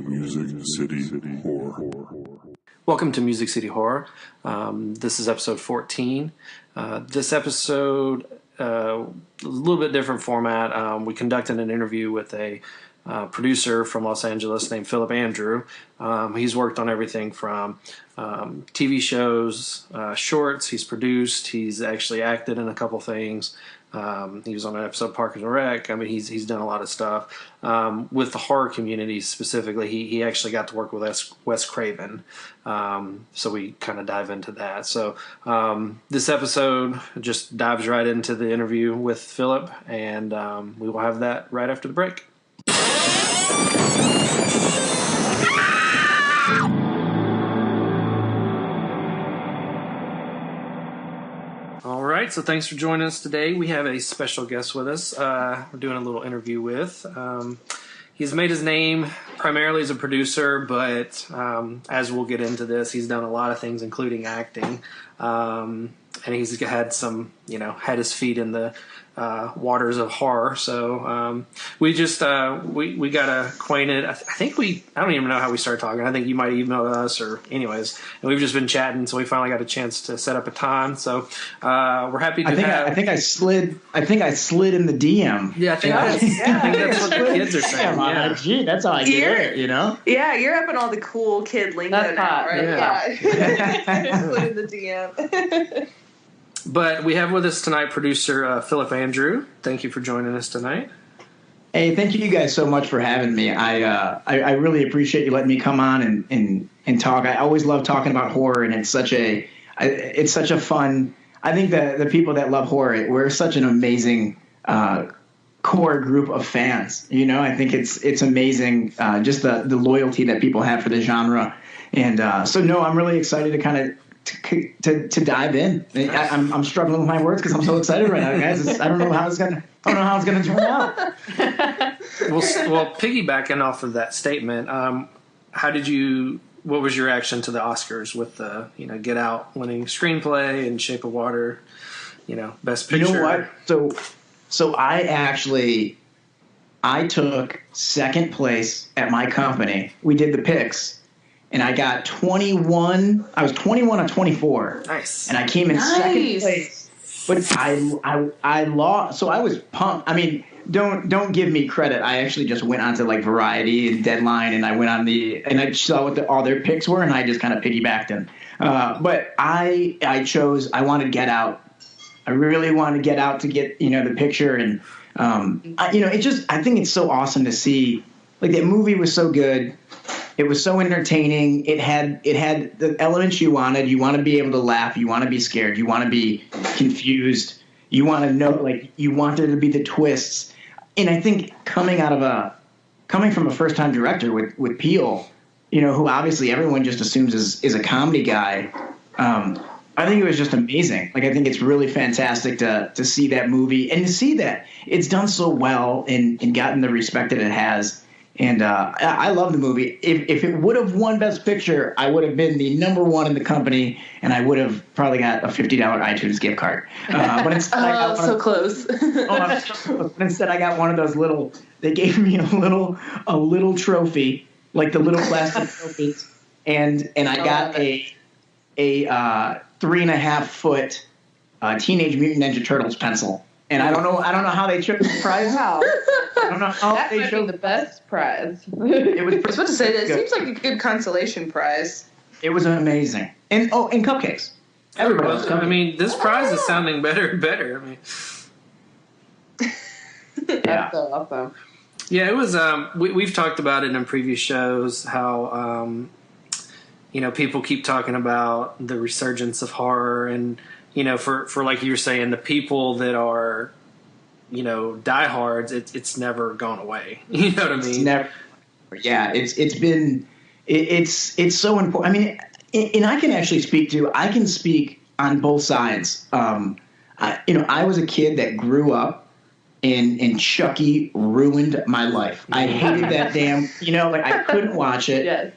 Music City Horror. Welcome to Music City Horror. This is episode 14. This episode, a little bit different format. We conducted an interview with a producer from Los Angeles named Phillip Andrew. He's worked on everything from TV shows, shorts. He's produced. He's actually acted in a couple things. He was on an episode of Parks and Rec. I mean, he's done a lot of stuff. With the horror community specifically, he actually got to work with Wes Craven. So we kind of dive into that. So this episode just dives right into the interview with Phillip, and we will have that right after the break. All right, so thanks for joining us today. We have a special guest with us. We're doing a little interview with. He's made his name primarily as a producer, but as we'll get into this, he's done a lot of things, including acting. And he's had some, had his feet in the waters of horror. So we just we got acquainted. I don't even know how we started talking. I think you might have emailed us, or anyways, and we've just been chatting. So we finally got a chance to set up a time. So we're happy to I think I slid in the DM. Yeah, I think that's what the kids are saying. Yeah. Gee, that's how I get it, Yeah, you're up in all the cool kid lingo now, right? Yeah. Slid in the DM. But we have with us tonight producer Phillip Andrew. Thank you for joining us tonight. Hey, thank you guys so much for having me. I really appreciate you letting me come on and talk. I always love talking about horror, and it's such a fun. I think the people that love horror, we're such an amazing core group of fans. I think it's amazing just the loyalty that people have for the genre, and I'm really excited to kind of. To dive in. I'm struggling with my words because I'm so excited right now, guys. I don't know how it's gonna turn out. Well, piggybacking off of that statement, what was your reaction to the Oscars with the Get Out winning screenplay and Shape of Water, best picture? You know what? So I took second place at my company. We did the picks. And I got 21. I was 21 on 24. Nice. And I came in second place. But I lost. So I was pumped. I mean, don't give me credit. I actually just went onto like Variety and Deadline, and I went on and I saw what all their picks were, and I just kind of piggybacked them. But I wanted Get Out. I really wanted Get Out to get the picture, and I think it's so awesome to see. Like, that movie was so good. It was so entertaining. It had the elements you wanted. You want to be able to laugh. You want to be scared. You want to be confused. You want to know, you want there to be the twists. And I think coming from a first-time director with Peele, who obviously everyone just assumes is a comedy guy, I think it was just amazing. I think it's really fantastic to see that movie and to see that it's done so well and gotten the respect that it has. And I love the movie. If it would have won Best Picture, I would have been the number one in the company, and I would have probably got a $50 iTunes gift card. But instead, so close. But instead, I got one of those little. They gave me a little trophy, like the little plastic trophies, and I got a 3.5-foot Teenage Mutant Ninja Turtles pencil. And I don't know how they chose the prize. Wow. I don't know how that they might chose be the best prize. It was. I was about to say that it seems like a good consolation prize. It was amazing, and cupcakes. Everybody loves cupcakes. I mean, this prize is sounding better and better. I mean, That's so awesome. Yeah, it was. We've talked about it in previous shows how people keep talking about the resurgence of horror, and for like you were saying, the people that are diehards, it's never gone away. You know what I mean? It's never. Yeah, it's so important. I mean, and I can speak on both sides. I was a kid that grew up and Chucky ruined my life. I hated that damn, like I couldn't watch it. Yes.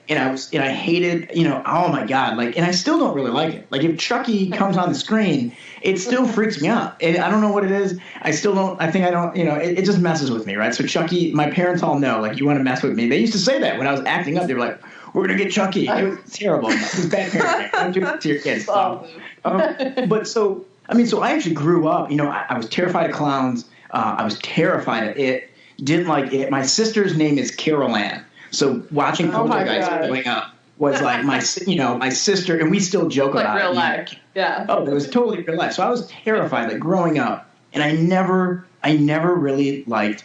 And I hated, oh my God, like, and I still don't really like it. Like if Chucky comes on the screen, it still freaks me out. And I don't know what it is. I don't, it just messes with me, right? So Chucky, my parents all know, like, you want to mess with me. They used to say that when I was acting up. They were like, we're going to get Chucky. It was terrible. It was bad parenting. Don't do that to your kids. But so I actually grew up, I was terrified of clowns. I was terrified of it. Didn't like it. My sister's name is Carol Ann. So watching Poltergeist growing up was like my sister, and we still joke about it. Like real life. Yeah. Oh, it was totally real life. So I was terrified, like growing up, and I never really liked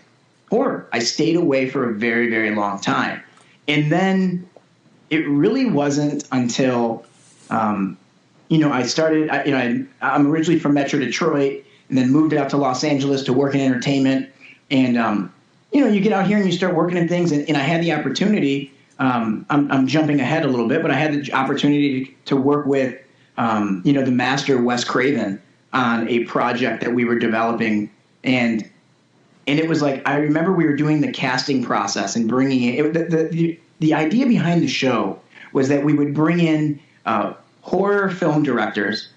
horror. I stayed away for a very, very long time. And then it really wasn't until, I started, I'm originally from Metro Detroit, and then moved out to Los Angeles to work in entertainment. And, you get out here and you start working in things. And I had the opportunity, I'm jumping ahead a little bit, but I had the opportunity to work with, the master Wes Craven on a project that we were developing. And it was like, I remember we were doing the casting process and bringing it. The idea behind the show was that we would bring in horror film directors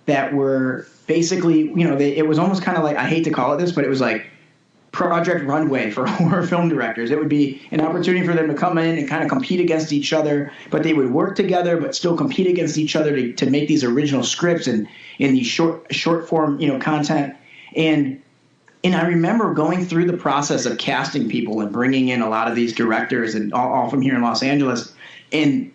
that were basically, it was almost kind of like, I hate to call it this, but it was like Project Runway for horror film directors. It would be an opportunity for them to come in and kind of compete against each other, but they would work together but still compete against each other to make these original scripts and in these short form, content. And I remember going through the process of casting people and bringing in a lot of these directors and all from here in Los Angeles. And,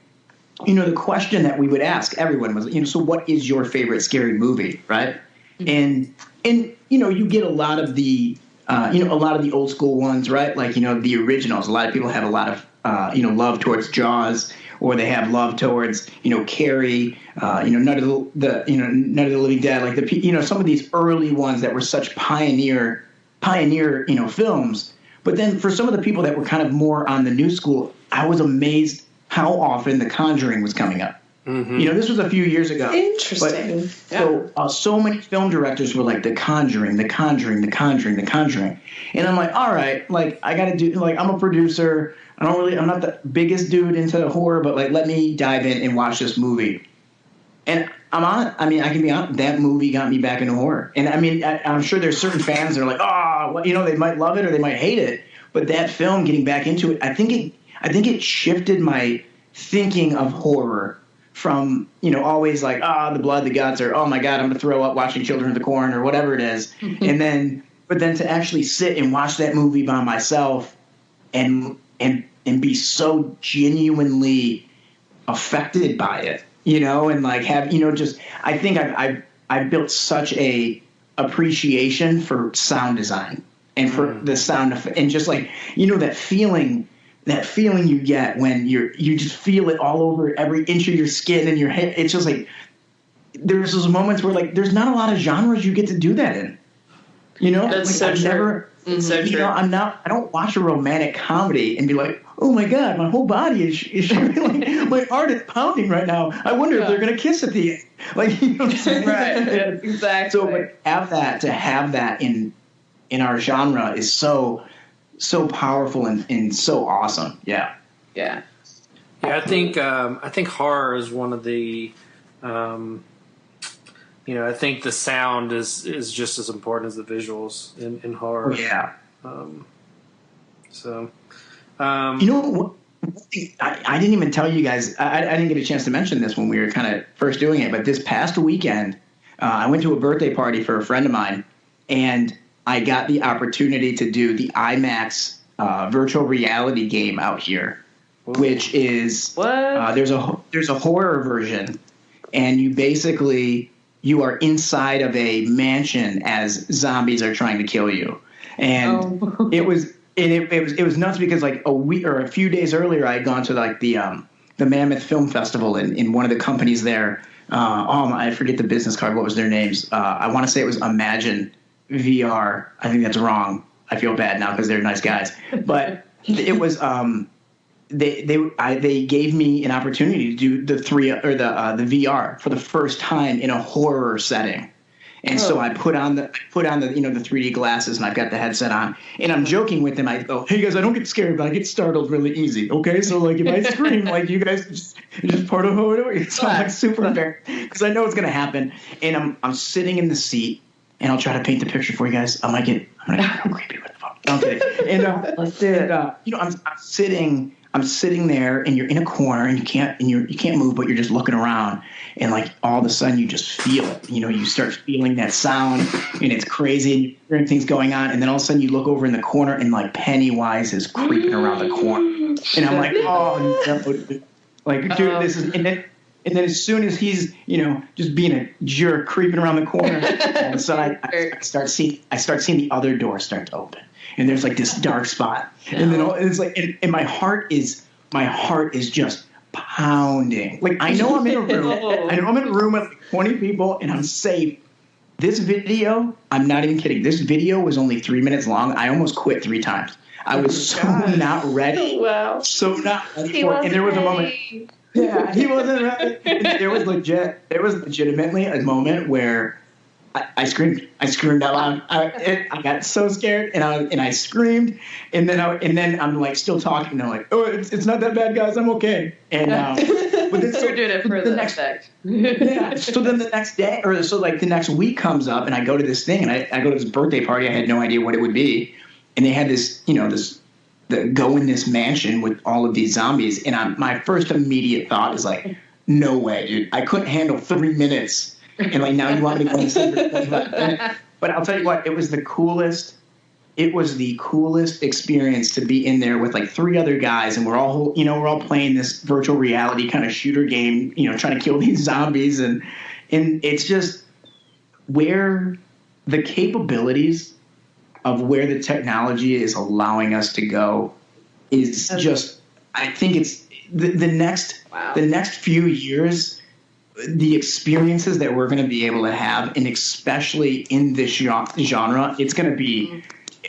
the question that we would ask everyone was, so what is your favorite scary movie, right? Mm-hmm. And you get a lot of the, a lot of the old school ones, right? Like, the originals. A lot of people have a lot of, love towards Jaws, or they have love towards, Carrie, Night of the Living Dead, like some of these early ones that were such pioneer, films. But then for some of the people that were kind of more on the new school, I was amazed how often The Conjuring was coming up. Mm-hmm. This was a few years ago. Interesting. So many film directors were like, The Conjuring, The Conjuring, The Conjuring, The Conjuring. And I'm like, all right, like I got to do, like I'm a producer. I'm not the biggest dude into horror, but like let me dive in and watch this movie. And I can be honest, that movie got me back into horror. And I'm sure there's certain fans that are like, they might love it or they might hate it. But that film, getting back into it, I think it shifted my thinking of horror from, always like, the blood, the guts, or, oh my God, I'm going to throw up watching Children of the Corn or whatever it is. Mm-hmm. But then to actually sit and watch that movie by myself and be so genuinely affected by it, and like have, I think I've built such a appreciation for sound design and for the sound effect, and just like, that feeling you get when you just feel it all over every inch of your skin and your head. It's just like, there's those moments where like, there's not a lot of genres you get to do that in, That's like, so true. So true. I don't watch a romantic comedy and be like, oh my God, my whole body is shaking. My heart is pounding right now. I wonder if they're going to kiss at the end. Like, what I'm saying? Right. Yes, exactly. So, but to have that in our genre is so powerful and so awesome. Yeah. Yeah. Yeah, I think horror is one of the, I think the sound is just as important as the visuals in horror. Yeah. I didn't even tell you guys. I didn't get a chance to mention this when we were kind of first doing it. But this past weekend, I went to a birthday party for a friend of mine, and I got the opportunity to do the IMAX virtual reality game out here, which is there's a horror version, and you are inside of a mansion as zombies are trying to kill you, and it was nuts because like a week or a few days earlier I had gone to like the Mammoth Film Festival in one of the companies there. I forget the business card. What was their names? I want to say it was Imagine VR. I think that's wrong. I feel bad now because they're nice guys, but it was they gave me an opportunity to do the VR for the first time in a horror setting, And so I put on the the 3D glasses, and I've got the headset on, and I'm joking with them. I go, "Hey guys, I don't get scared, but I get startled really easy. Okay, so like if I scream, like you guys just part of how it is." So I'm like super embarrassed because I know it's gonna happen, and I'm sitting in the seat, and I'll try to paint the picture for you guys. I'm gonna get creepy with the fuck. I'm kidding. And let's do it. I'm sitting there, and you're in a corner, and you can't move, but you're just looking around, and like all of a sudden you just feel it. You start feeling that sound, and it's crazy, and you're hearing things going on, and then all of a sudden you look over in the corner, and like Pennywise is creeping around the corner, and I'm like, oh no, like dude, this is, and then as soon as he's just being a jerk, creeping around the corner, all of a sudden I start seeing the other door start to open. And there's like this dark spot, and then it's like, and my heart is just pounding. Like I know I'm in a room with like 20 people, and I'm safe. This video, I'm not even kidding. This video was only 3 minutes long. I almost quit 3 times. I was so not ready. Wow. So not ready for it. And there was a moment. Yeah, he wasn't ready. There was legitimately a moment where I screamed out loud. I got so scared, and I screamed, and then I'm like still talking. They're like, "Oh, it's not that bad, guys. I'm okay." And but then, we're doing it for the next effect. Yeah. So then the next day, the next week comes up, and I go to this thing, and I go to this birthday party. I had no idea what it would be, and they had this, go in this mansion with all of these zombies, and my first immediate thought is like, "No way, dude! I couldn't handle 3 minutes." And like now you want me to go and sleep. But I'll tell you what, it was the coolest experience to be in there with like 3 other guys, and we're all playing this virtual reality kind of shooter game, trying to kill these zombies, and it's just where the capabilities of where the technology is allowing us to go is just, I think it's the next few years. The experiences that we're going to be able to have, and especially in this genre, it's going to be,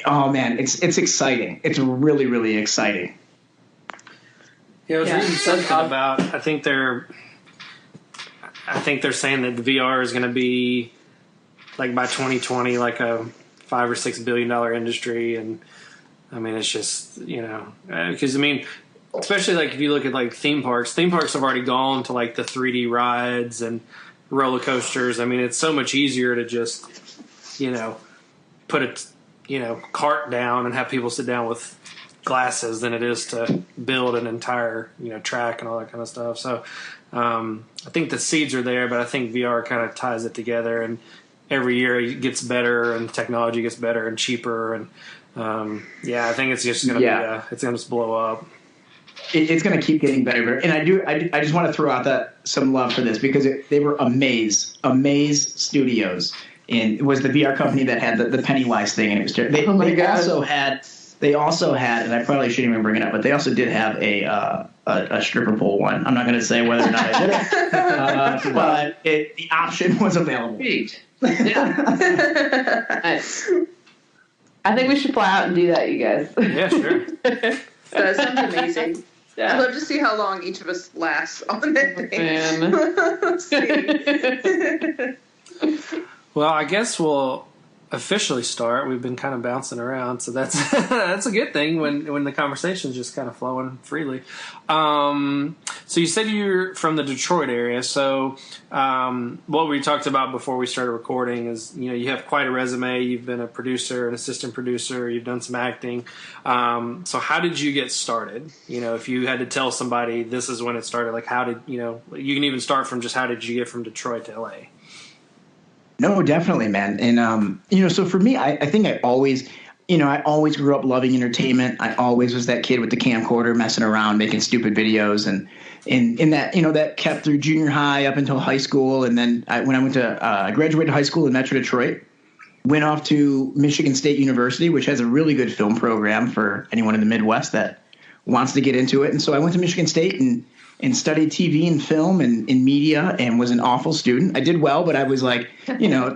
oh man, it's exciting. It's really, really exciting. Yeah, I was reading something about. I think they're saying that the VR is going to be like by 2020, like a $5 or $6 billion industry, and I mean it's just because especially like if you look at like theme parks have already gone to like the 3D rides and roller coasters. I mean, it's so much easier to just, put a, cart down and have people sit down with glasses than it is to build an entire, track and all that kind of stuff. So I think the seeds are there, but I think VR kind of ties it together, and every year it gets better and technology gets better and cheaper. And I think it's just going to it's going to just blow up. It's going to keep getting better. And I just want to throw out some love for this, because they were Amaze Studios, and it was the VR company that had the Pennywise thing, and it was they also had, and I probably shouldn't even bring it up, but they also did have a stripper pole one. I'm not going to say whether or not I did it, but the option was available. Yeah. Nice. I think we should fly out and do that, you guys. Yeah, sure. That sounds amazing. Yeah. I'd love to see how long each of us lasts on that thing. Let's see. Well, I guess we'll officially start. We've been kind of bouncing around, so that's that's a good thing when the conversation's just kind of flowing freely. So you said you're from the Detroit area. So what we talked about before we started recording is, you have quite a resume. You've been a producer, an assistant producer. You've done some acting. So how did you get started? If you had to tell somebody this is when it started, like how did, you can even start from just how did you get from Detroit to LA? No, definitely, man. And, so for me, I think I always grew up loving entertainment. I always was that kid with the camcorder messing around, making stupid videos. And that, that kept through junior high up until high school. And then I graduated high school in Metro Detroit, went off to Michigan State University, which has a really good film program for anyone in the Midwest that wants to get into it. And so I went to Michigan State and studied TV and film and media, and was an awful student. I did well, but I was like,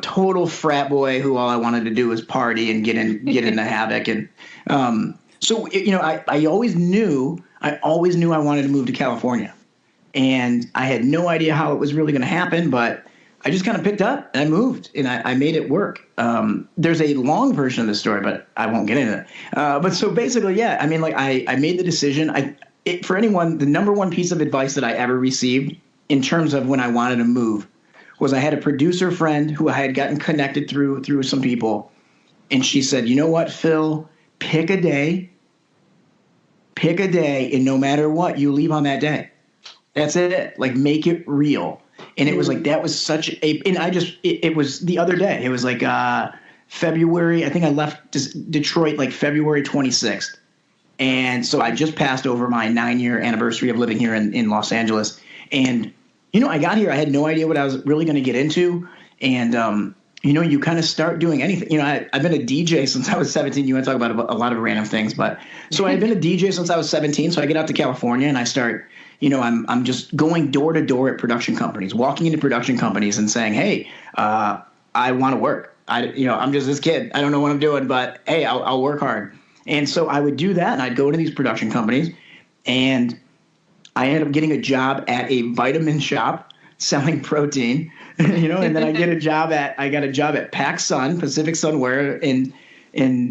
total frat boy who all I wanted to do was party and get into havoc. And I always knew I wanted to move to California, and I had no idea how it was really going to happen. But I just kind of picked up and I moved and I made it work. There's a long version of the story, but I won't get into it. But so basically, yeah, I mean, like I made the decision. For anyone, the number one piece of advice that I ever received in terms of when I wanted to move was I had a producer friend who I had gotten connected through some people. And she said, you know what, Phil, pick a day, and no matter what, you leave on that day. That's it. Like, make it real. And it was like, that was such a, and it was the other day. It was like February. I think I left Detroit like February 26th. And so I just passed over my 9-year anniversary of living here in Los Angeles. And, I got here. I had no idea what I was really going to get into. And, you kind of start doing anything. I've been a DJ since I was 17. You want to talk about a lot of random things. But so I've been a DJ since I was 17. So I get out to California and I start, I'm just going door to door at production companies, walking into production companies and saying, hey, I want to work. I'm just this kid. I don't know what I'm doing, but hey, I'll work hard. And so I would do that, and I'd go to these production companies, and I ended up getting a job at a vitamin shop selling protein, and then I got a job at PacSun, Pacific Sunwear, and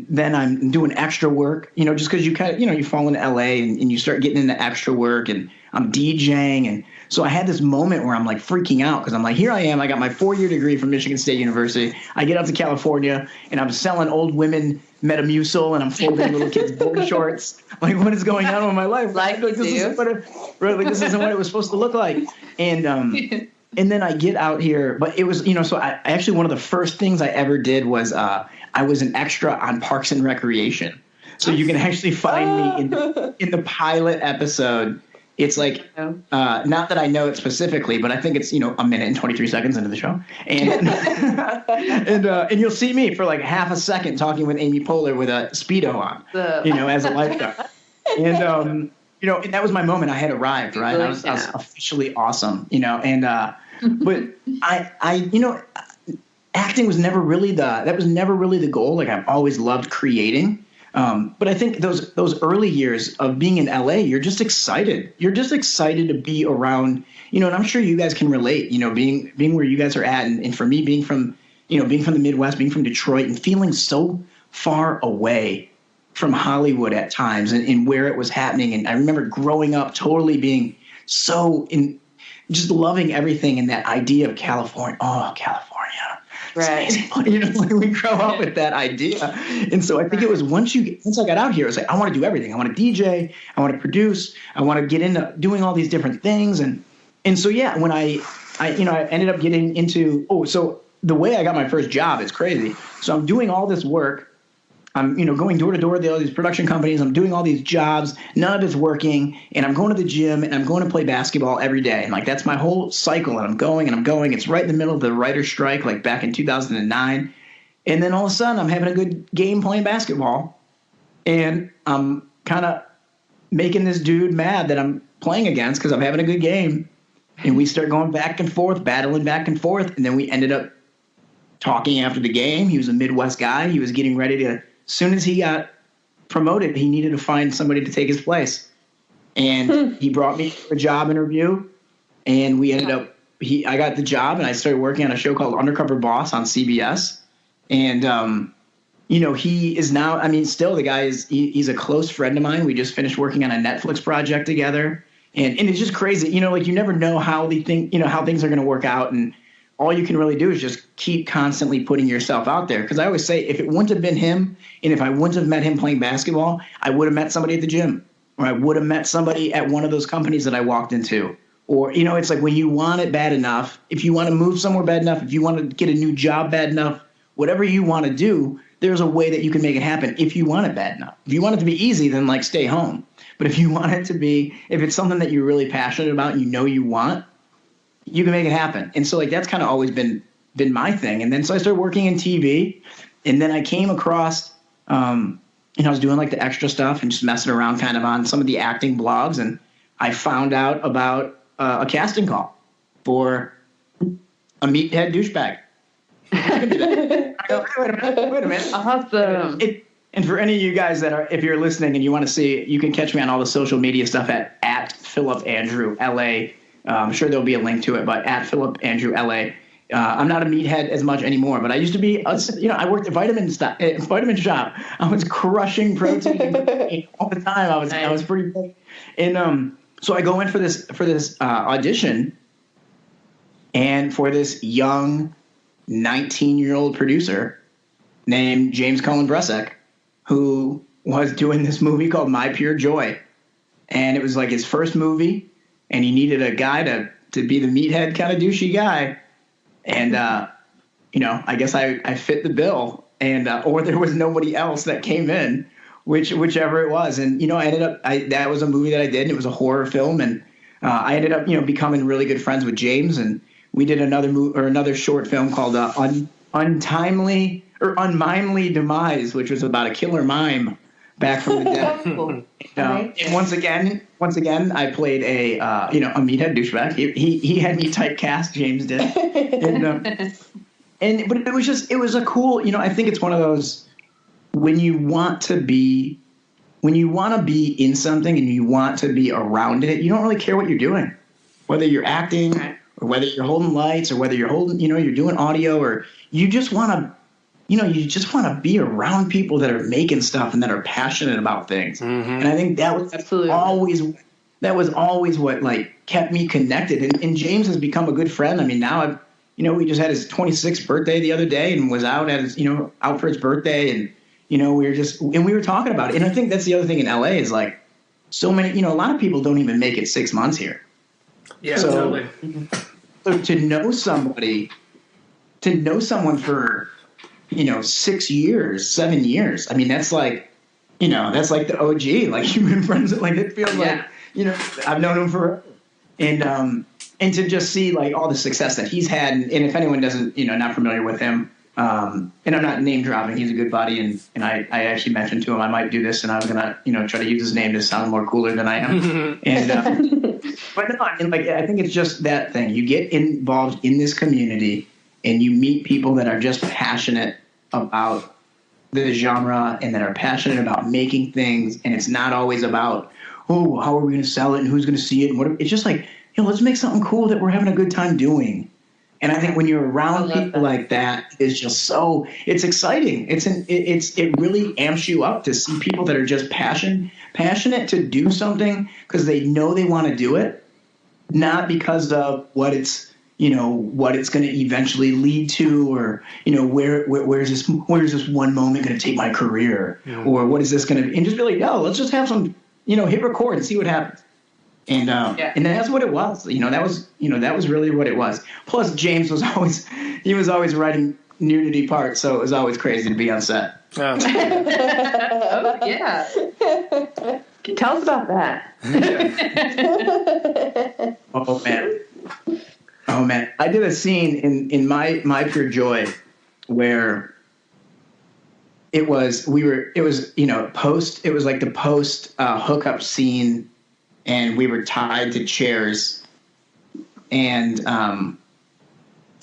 then I'm doing extra work, just because you kind of, you fall into LA and you start getting into extra work, and I'm DJing. And so I had this moment where I'm like freaking out because I'm like, here I am. I got my 4-year degree from Michigan State University. I get out to California and I'm selling old women Metamucil and I'm folding little kids' board shorts. Like, what is going on with my life? This isn't what it was supposed to look like. And then I get out here, but it was, so I actually, one of the first things I ever did was I was an extra on Parks and Recreation. So you can actually find me in the pilot episode. It's like, not that I know it specifically, but I think it's, a minute and 23 seconds into the show. And and you'll see me for like half a second talking with Amy Poehler with a Speedo on, as a lifeguard. And, and that was my moment. I had arrived, right? I was officially awesome, and but I acting was never really the goal. Like, I've always loved creating. But I think those early years of being in LA, you're just excited. You're just excited to be around, and I'm sure you guys can relate, being where you guys are at. And for me, being from the Midwest, being from Detroit and feeling so far away from Hollywood at times and where it was happening. And I remember growing up totally being just loving everything and that idea of California. Oh, California. Right. We grow up with that idea. And so I think it was once I got out here, it was like, I want to do everything. I want to DJ. I want to produce. I want to get into doing all these different things. And so, yeah, when I ended up getting into, so the way I got my first job is crazy. So I'm doing all this work. I'm, going door to door to all these production companies. I'm doing all these jobs. None of it's working. And I'm going to the gym and I'm going to play basketball every day. And like, that's my whole cycle. And I'm going. It's right in the middle of the writer's strike, like back in 2009. And then all of a sudden I'm having a good game playing basketball. And I'm kind of making this dude mad that I'm playing against because I'm having a good game. And we start going back and forth, battling back and forth. And then we ended up talking after the game. He was a Midwest guy. He was getting ready to, as soon as he got promoted, he needed to find somebody to take his place. And he brought me to a job interview, and we ended up I got the job, and I started working on a show called Undercover Boss on CBS. And, he is now, still the guy he's a close friend of mine. We just finished working on a Netflix project together. And it's just crazy, you never know how how things are going to work out. And all you can really do is just keep constantly putting yourself out there. Because I always say, if it wouldn't have been him, and if I wouldn't have met him playing basketball, I would have met somebody at the gym, or I would have met somebody at one of those companies that I walked into. Or, it's like when you want it bad enough, if you want to move somewhere bad enough, if you want to get a new job bad enough, whatever you want to do, there's a way that you can make it happen if you want it bad enough. If you want it to be easy, then like stay home. But if you want it to be, if it's something that you're really passionate about and you want, you can make it happen. And so like that's kind of always been my thing. And then so I started working in TV, and then I came across I was doing like the extra stuff and just messing around kind of on some of the acting blogs, and I found out about a casting call for a meathead douchebag. Wait a minute. Awesome. And for any of you guys if you're listening and you want to see, you can catch me on all the social media stuff at Phillip Andrew LA. I'm sure there'll be a link to it, but at Phillip Andrew LA. I'm not a meathead as much anymore, but I used to be. I worked at vitamin shop. I was crushing protein all the time. I was pretty big, and so I go in for this audition, and for this young 19-year-old producer named James Cohen Bressek, who was doing this movie called My Pure Joy, and it was like his first movie, and he needed a guy to be the meathead kind of douchey guy. And, I guess I fit the bill, and or there was nobody else that came in, whichever it was. And, I ended up that was a movie that I did, and it was a horror film. And I ended up, becoming really good friends with James. And we did another short film called Untimely or Unmimely Demise, which was about a killer mime back from the dead. And once again, I played a meathead douchebag. He had me typecast. James did, but it was a cool. I think it's one of those when you want to be in something and you want to be around it, you don't really care what you're doing, whether you're acting or whether you're holding lights or whether you're holding, you're doing audio, or you just want to. You just want to be around people that are making stuff and that are passionate about things. Mm-hmm. And I think that was always what like kept me connected. And James has become a good friend. I mean, now we just had his 26th birthday the other day and was out at his, out for his birthday. And, we were talking about it. And I think that's the other thing in LA is like so many, a lot of people don't even make it 6 months here. Yeah, totally. So to know someone for, 6 years, 7 years. I mean, that's like the OG. Like you've been friends. Like it feels like I've known him forever. And to just see like all the success that he's had, and if anyone doesn't, not familiar with him, and I'm not name dropping. He's a good buddy, and I actually mentioned to him I might do this, and I was gonna try to use his name to sound more cooler than I am. And but no, I think it's just that thing. You get involved in this community. And you meet people that are just passionate about the genre and that are passionate about making things. And it's not always about, how are we going to sell it and who's going to see it? And it's just like, let's make something cool that we're having a good time doing. And I think when you're around people like that, it's just it's exciting. It really amps you up to see people that are just passionate to do something because they know they want to do it, not because of what it's going to eventually lead to, or, where's this one moment going to take my career, or what is this going to be? And just be like, no, let's just have some, hit record and see what happens. And, and that's what it was. That was really what it was. Plus James was always writing nudity parts. So it was always crazy to be on set. Oh, yeah. Tell us about that. Oh man, I did a scene in my Pure Joy where it was like the post hookup scene, and we were tied to chairs, and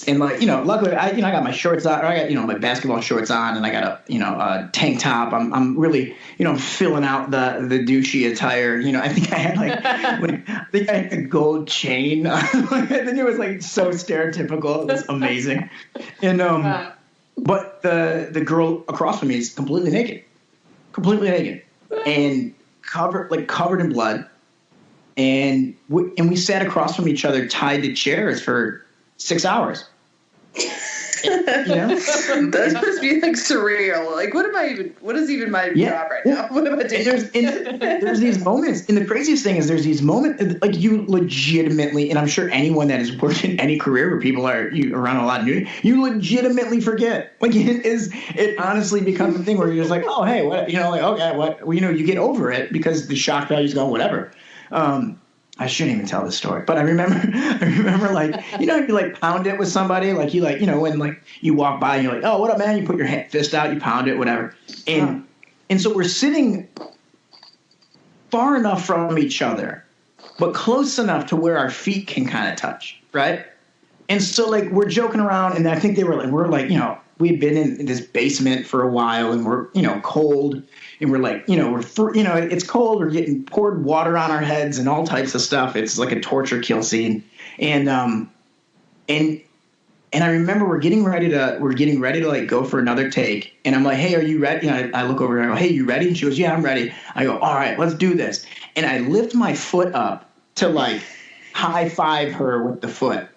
luckily I got my shorts on, or I got my basketball shorts on, and I got a tank top. I'm really I'm filling out the douchey attire. I think I had a gold chain. I think it was like so stereotypical. It was amazing. And but the girl across from me is completely naked, and covered in blood. And we sat across from each other, tied to chairs for 6 hours. That's supposed to be like surreal. Like, what is even my job right now? What am I doing? There's these moments, and the craziest thing is there's these moments, like you legitimately, and I'm sure anyone that has worked in any career where people are around a lot of nudity, you legitimately forget. Like it honestly becomes a thing where you're just like, oh, hey, what, okay, what, well, you get over it because the shock value's gone, whatever. I shouldn't even tell this story, but I remember like, you like pound it with somebody, like you like, when like you walk by and you're like, oh, what up, man? You put your fist out, you pound it, whatever. And so we're sitting far enough from each other, but close enough to where our feet can kind of touch. Right. And so like, we're joking around, and I think we're like, we'd been in this basement for a while, and we're, cold. And we're like, it's cold. We're getting poured water on our heads and all types of stuff. It's like a torture kill scene. And And I remember we're getting ready to like go for another take. And I'm like, hey, are you ready? And I look over and I go, hey, you ready? And she goes, yeah, I'm ready. I go, all right, let's do this. And I lift my foot up to like high five her with the foot.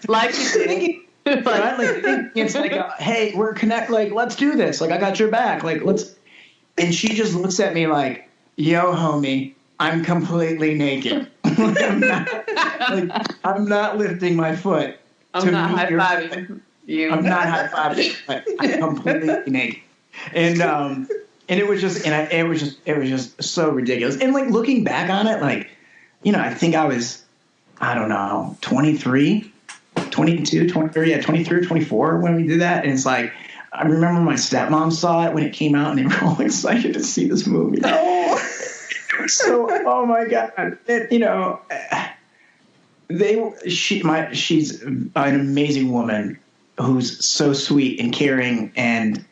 Like you did. It's like, hey, we're connect. Like, let's do this. Like, I got your back. Like, let's. And she just looks at me like, yo, homie, I'm completely naked. I'm not lifting my foot. I'm not high-fiving you. I'm not high-fiving. I'm completely naked. And it was just so ridiculous. And like looking back on it, like, I think I was, I don't know, 23, 22, 23 or 24 when we did that. And it's like, I remember my stepmom saw it when it came out, and they were all excited to see this movie. So, oh my God, she's an amazing woman who's so sweet and caring, and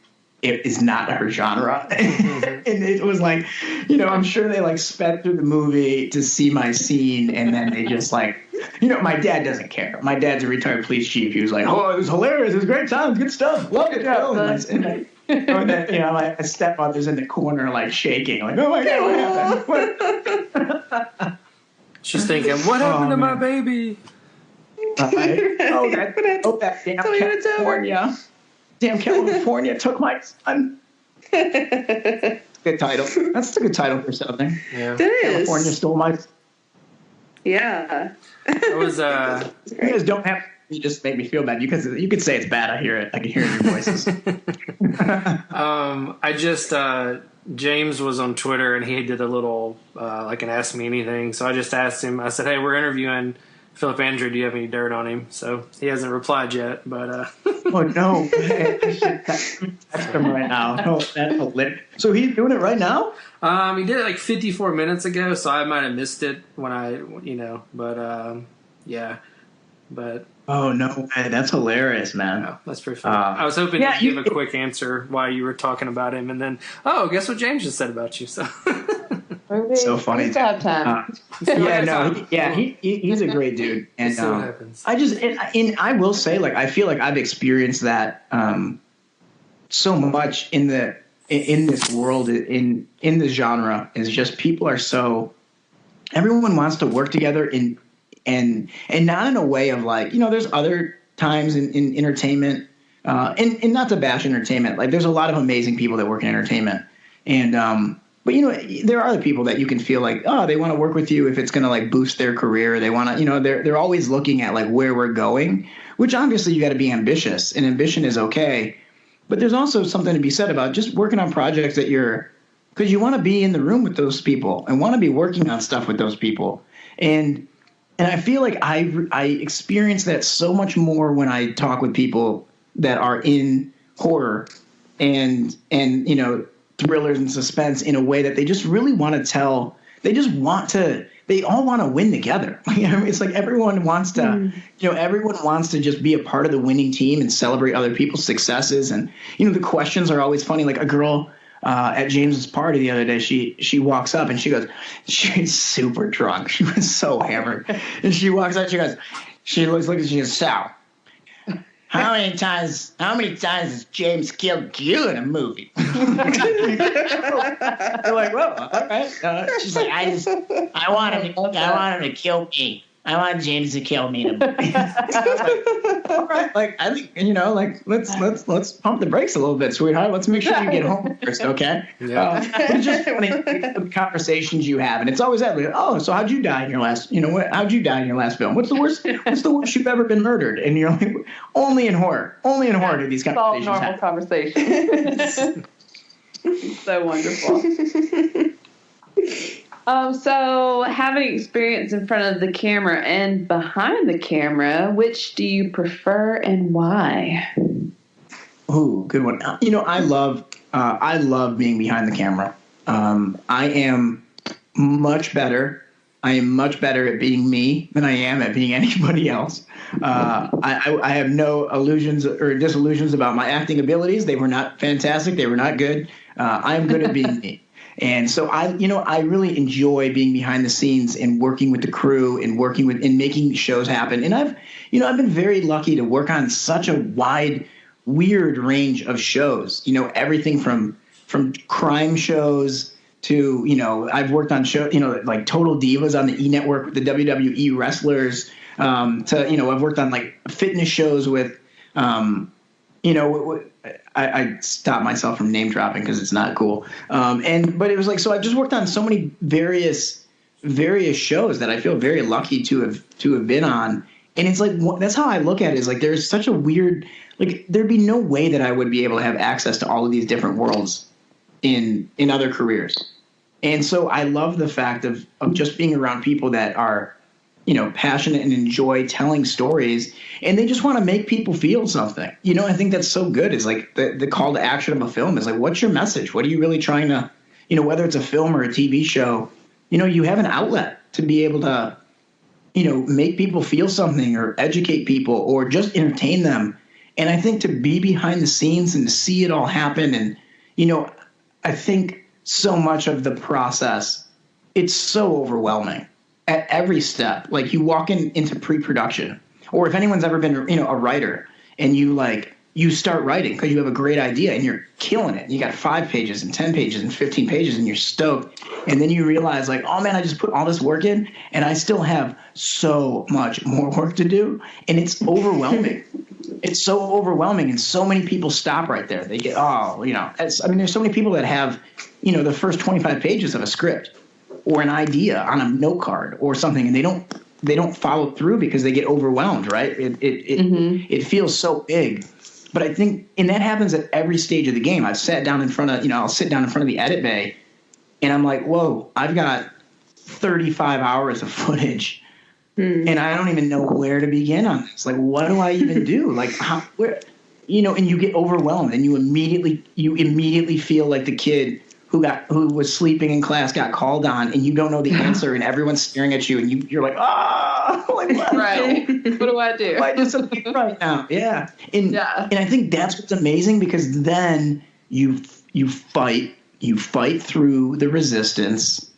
it is not her genre. And it was like, I'm sure they like sped through the movie to see my scene, and then they just like, my dad doesn't care. My dad's a retired police chief. He was like, oh, it was hilarious. It was great times. Good stuff. Love it. And then, my stepmother's in the corner, like shaking, like, oh my God, what happened? She's thinking, what happened to my baby? That damn California. Damn California took my son. Good title. That's a good title for something. Yeah. It is. California stole my. Yeah. It was You guys don't have. You just make me feel bad. You could say it's bad. I hear it. I can hear it in your voices. I just James was on Twitter, and he did a little like an Ask Me Anything. So I just asked him. I said, hey, we're interviewing Phillip Andrew. Do you have any dirt on him? So he hasn't replied yet, but oh no, I should text him right now. Oh, that's hilarious. So he's doing it right now? He did it like 54 minutes ago, so I might have missed it when but yeah, but. Oh no way! That's hilarious, man. Yeah, that's pretty funny. I was hoping you'd give a quick answer while you were talking about him, and then guess what James just said about you? So so funny. We still have time. He's a great dude, and what happens. I will say, like, I feel like I've experienced that so much in this world, in the genre, is just people are so, everyone wants to work together and not in a way of like, there's other times in entertainment, and not to bash entertainment. Like, there's a lot of amazing people that work in entertainment, and but there are other people that you can feel like, oh, they want to work with you if it's going to like boost their career. They want to, they're always looking at like where we're going, which obviously you got to be ambitious, and ambition is okay. But there's also something to be said about just working on projects because you want to be in the room with those people and want to be working on stuff with those people. And I feel like I experience that so much more when I talk with people that are in horror and thrillers and suspense in a way that they just really want to tell. They all want to win together. It's like everyone wants to, everyone wants to just be a part of the winning team and celebrate other people's successes. And, the questions are always funny. Like a girl at James's party the other day, she walks up and she goes, she's super drunk. She was so hammered. And she walks out, she looks and she goes, Sal, how many times has James killed you in a movie? You're like, well, all right. She's like, I want him to kill me. I want James to kill me in a movie. Like, all right, like I think let's pump the brakes a little bit, sweetheart. Let's make sure you get home first, okay? Yeah. It's just funny the conversations you have, and it's always that. Like, oh, so how'd you die in your last? How'd you die in your last film? What's the worst you've ever been murdered? And you're like, only in horror do these conversations all normal conversations. So wonderful. So having experience in front of the camera and behind the camera, which do you prefer and why? Ooh, good one. I love being behind the camera. I am much better at being me than I am at being anybody else. I have no illusions or disillusions about my acting abilities. They were not fantastic. They were not good. I am good at being me. And so I really enjoy being behind the scenes and working with the crew and making shows happen. And I've been very lucky to work on such a wide, weird range of shows, everything from crime shows to, I've worked on shows, like Total Divas on the E Network with the WWE wrestlers, to, I've worked on like fitness shows with, I stopped myself from name dropping because it's not cool. But it was like, so I've just worked on so many various shows that I feel very lucky to have been on. And it's like, that's how I look at it, is like, there's such a weird, like, there'd be no way that I would be able to have access to all of these different worlds in other careers. And so I love the fact of just being around people that are, passionate and enjoy telling stories, and they just want to make people feel something. I think that's so good, is like the call to action of a film is like, what's your message? What are you really trying to, whether it's a film or a TV show, you have an outlet to be able to, make people feel something or educate people or just entertain them. And I think to be behind the scenes and to see it all happen, and, I think so much of the process, it's so overwhelming at every step. Like, you walk into pre-production, or if anyone's ever been, a writer, and you start writing because you have a great idea and you're killing it. You got 5 pages and 10 pages and 15 pages and you're stoked. And then you realize, like, oh man, I just put all this work in and I still have so much more work to do. And it's overwhelming. It's so overwhelming. And so many people stop right there. They get, there's so many people that have, the first 25 pages of a script or an idea on a note card or something, and they don't follow through because they get overwhelmed, right? It feels so big. But I think, and that happens at every stage of the game. I've sat down in front of, I'll sit down in front of the edit bay, and I'm like, whoa, I've got 35 hours of footage, and I don't even know where to begin on this. Like, what do I even do? Like, and you get overwhelmed, and you immediately feel like the kid who was sleeping in class got called on, and you don't know the answer, and everyone's staring at you, and you're like, right. What do I do? I do something right now. Yeah. And I think that's what's amazing, because then you fight through the resistance,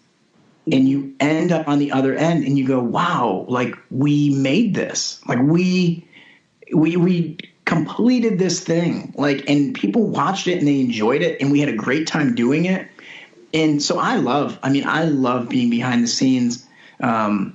and you end up on the other end, and you go, wow, like, we made this. Like, we completed this thing, like, and people watched it and they enjoyed it, and we had a great time doing it. And so I love being behind the scenes. I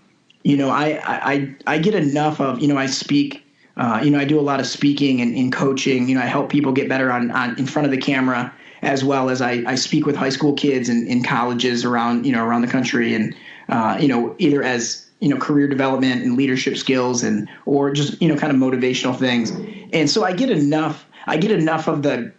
get enough of, I speak, I do a lot of speaking and coaching. I help people get better on in front of the camera, as well as I speak with high school kids and in colleges around the country, and either as career development and leadership skills, or just kind of motivational things. And so I get enough of the,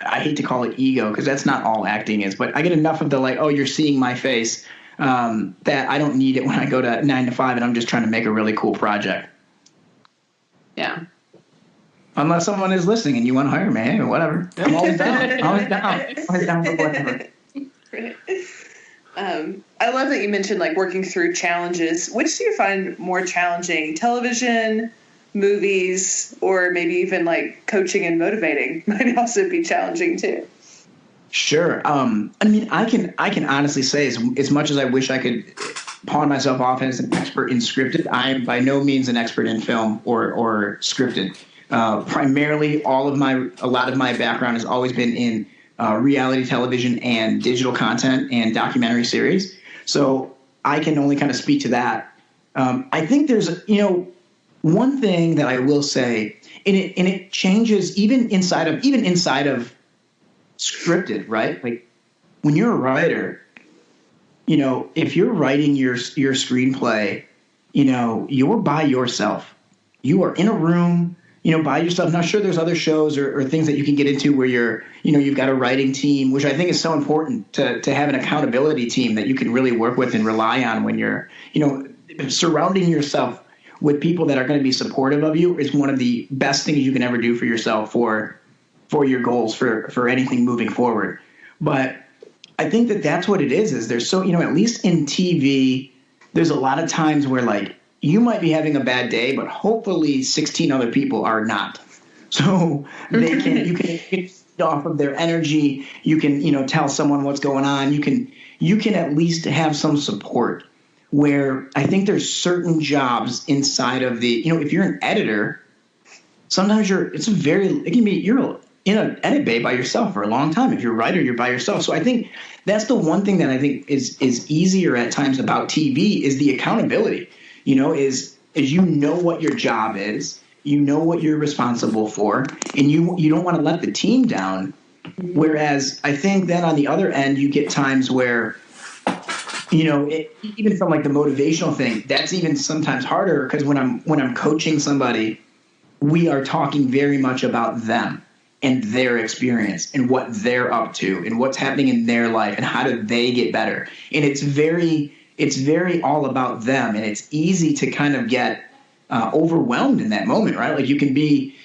I hate to call it ego, because that's not all acting is, but I get enough of the, like, oh, you're seeing my face, that I don't need it when I go to 9 to 5 and I'm just trying to make a really cool project. Yeah. Unless someone is listening and you want to hire me, hey, whatever. I'm always down. Always down for whatever. I love that you mentioned, like, working through challenges. Which do you find more challenging? Television, movies, or maybe even like coaching and motivating might also be challenging too? Sure. I can honestly say, as much as I wish I could pawn myself off as an expert in scripted, I am by no means an expert in film or scripted. Primarily, a lot of my background has always been in reality television and digital content and documentary series. So I can only kind of speak to that. I think there's, one thing that I will say, and it changes even inside of scripted, right? Like, when you're a writer, if you're writing your screenplay, you're by yourself. You are in a room, by yourself. Now, sure, there's other shows or things that you can get into where you've got a writing team, which I think is so important to have an accountability team that you can really work with and rely on when you're, surrounding yourself with people that are going to be supportive of you is one of the best things you can ever do for yourself for your goals, for anything moving forward. But I think that's what it is there's so, at least in TV, there's a lot of times where, like, you might be having a bad day, but hopefully 16 other people are not. So you can off of their energy. You can, tell someone what's going on. You can at least have some support. Where I think there's certain jobs inside of the, if you're an editor, sometimes you're in an edit bay by yourself for a long time. If you're a writer, you're by yourself. So I think that's the one thing that I think is easier at times about TV is the accountability, is what your job is, what you're responsible for, and you don't want to let the team down. Whereas I think then on the other end, you get times where, even from like the motivational thing, that's even sometimes harder because when I'm coaching somebody, we are talking very much about them and their experience and what they're up to and what's happening in their life and how do they get better. And it's very all about them, and it's easy to kind of get overwhelmed in that moment, right? Like you can be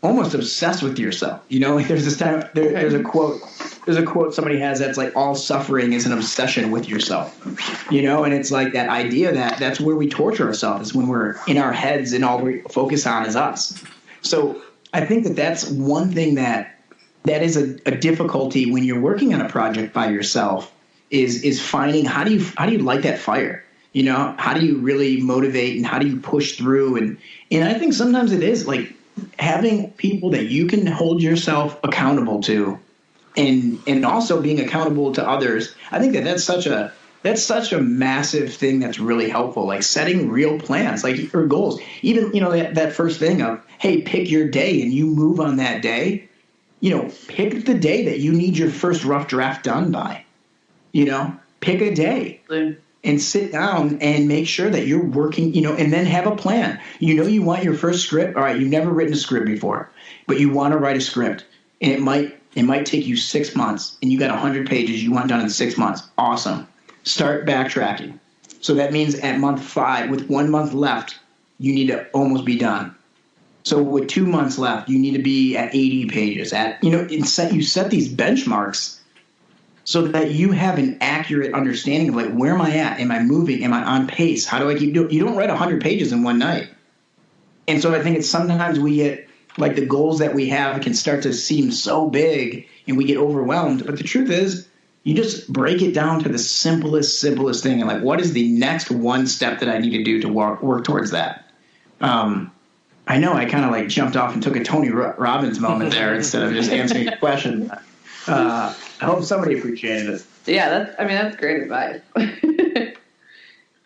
almost obsessed with yourself. Like there's this time there's a quote somebody has that's like all suffering is an obsession with yourself. And it's like that idea that's where we torture ourselves, is when we're in our heads and all we focus on is us. So I think that's one thing that is a difficulty when you're working on a project by yourself is finding how do you light that fire? How do you really motivate and how do you push through? And I think sometimes it is like having people that you can hold yourself accountable to and also being accountable to others. I think that's such a massive thing that's really helpful, like setting real plans, like or goals. Even, that first thing of, hey, pick your day and you move on that day. Pick the day that you need your first rough draft done by. Pick a day. And sit down and make sure that you're working, and then have a plan. You want your first script. All right, you've never written a script before, but you want to write a script. And it might take you 6 months, and you got 100 pages you want done in 6 months. Awesome. Start backtracking. So that means at month 5, with 1 month left, you need to almost be done. So with 2 months left, you need to be at 80 pages. You set these benchmarks so that you have an accurate understanding of like, where am I at? Am I moving? Am I on pace? How do I keep doing? You don't write 100 pages in one night. And so I think it's sometimes we get like the goals that we have can start to seem so big and we get overwhelmed. But the truth is you just break it down to the simplest thing. And like, what is the next one step that I need to do to work towards that? I know I kind of like jumped off and took a Tony Robbins moment there instead of just answering the question. I hope somebody appreciated it. Yeah, that's great advice.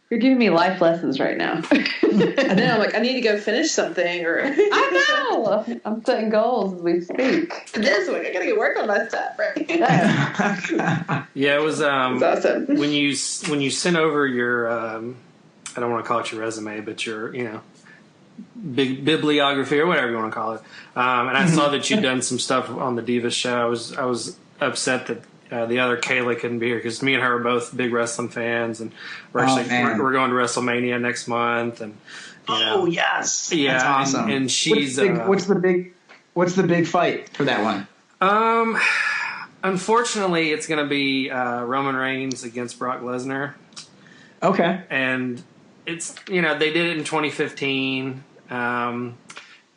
You're giving me life lessons right now. And then I'm like, I need to go finish something. Or I know. I'm setting goals as we speak. This week, I gotta get work on my stuff. Right? Yeah, it was awesome. when you sent over your I don't want to call it your resume, but your big bibliography or whatever you want to call it. And I saw that you'd done some stuff on the Divas show. I was upset that the other Kayla couldn't be here because me and her are both big wrestling fans, and we're we're going to WrestleMania next month. And yes, yeah, that's awesome. And she's what's the big fight for that one? Unfortunately, it's going to be Roman Reigns against Brock Lesnar. Okay, and it's they did it in 2015.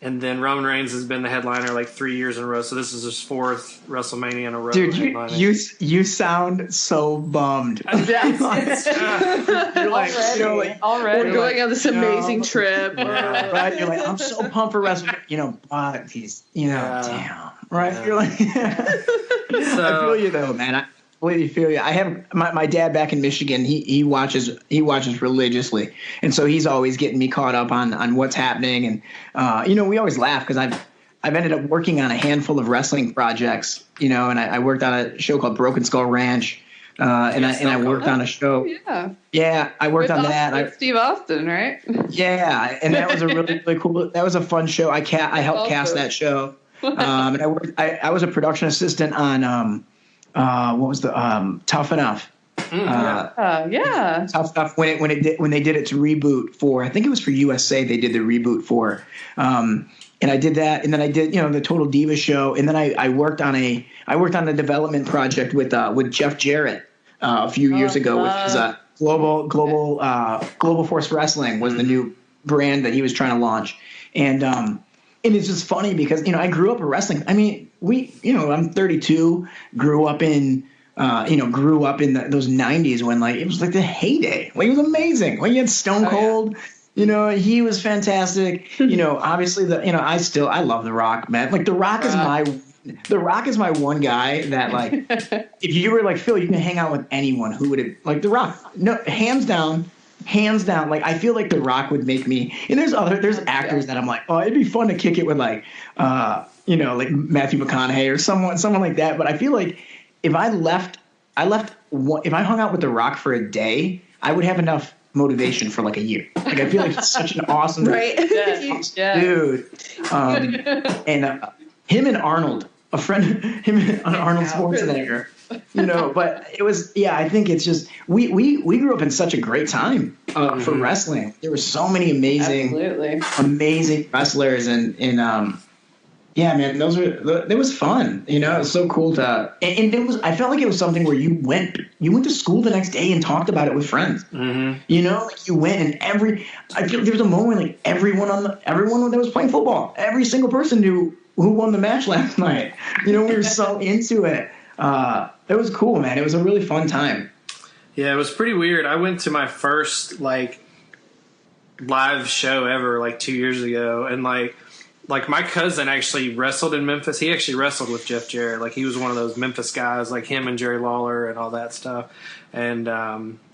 And then Roman Reigns has been the headliner like 3 years in a row. So this is his 4th WrestleMania in a row. Dude, you sound so bummed. You're like, already. We're going on this amazing trip. Right? You're like, I'm so pumped for WrestleMania. But he's, damn. Right? Yeah. You're like, I feel you though, man. I completely feel you. I have my dad back in Michigan. He watches religiously, and so he's always getting me caught up on what's happening. And we always laugh because I've ended up working on a handful of wrestling projects. And I worked on a show called Broken Skull Ranch, and I worked on a show. Yeah, I worked on that. Steve Austin, right? Yeah, and that was a really cool. That was a fun show. I helped cast that show, and I was a production assistant on. What was the Tough Enough? Yeah. Tough Enough when they did its reboot for, I think it was for USA. They did the reboot for, and I did that, and then I did the Total Diva show, and then I worked on a development project with Jeff Jarrett a few years ago, which is Global Force Wrestling was the new brand that he was trying to launch, and and it's just funny because, I grew up in wrestling. I mean, I'm 32, grew up in those 90s when like it was like the heyday. Like it was amazing. When you had Stone Cold, he was fantastic. Obviously I love The Rock, man. Like The Rock is my one guy that like if you were like, Phil, you can hang out with anyone, who would it like? The Rock. No, hands down. Like I feel like The Rock would make me. And there's actors that I'm like, oh, it'd be fun to kick it with like like Matthew McConaughey or someone like that. But I feel like if I hung out with The Rock for a day, I would have enough motivation for like a year. Like I feel like he's such an awesome right? dude. And him and Arnold, him and Arnold Schwarzenegger. But it was, I think it's just we grew up in such a great time for wrestling. There were so many amazing wrestlers, and man, it was fun. It was so cool and I felt like it was something where you went to school the next day and talked about it with friends. Mm-hmm. Like you went, and I feel like there was a moment like everyone that was playing football, every single person knew who won the match last night. We were so into it. It was cool, man. It was a really fun time. Yeah, it was pretty weird. I went to my first like live show ever like 2 years ago, and like my cousin actually wrestled in Memphis. He actually wrestled with Jeff Jarrett. Like he was one of those Memphis guys, like him and Jerry Lawler and all that stuff. And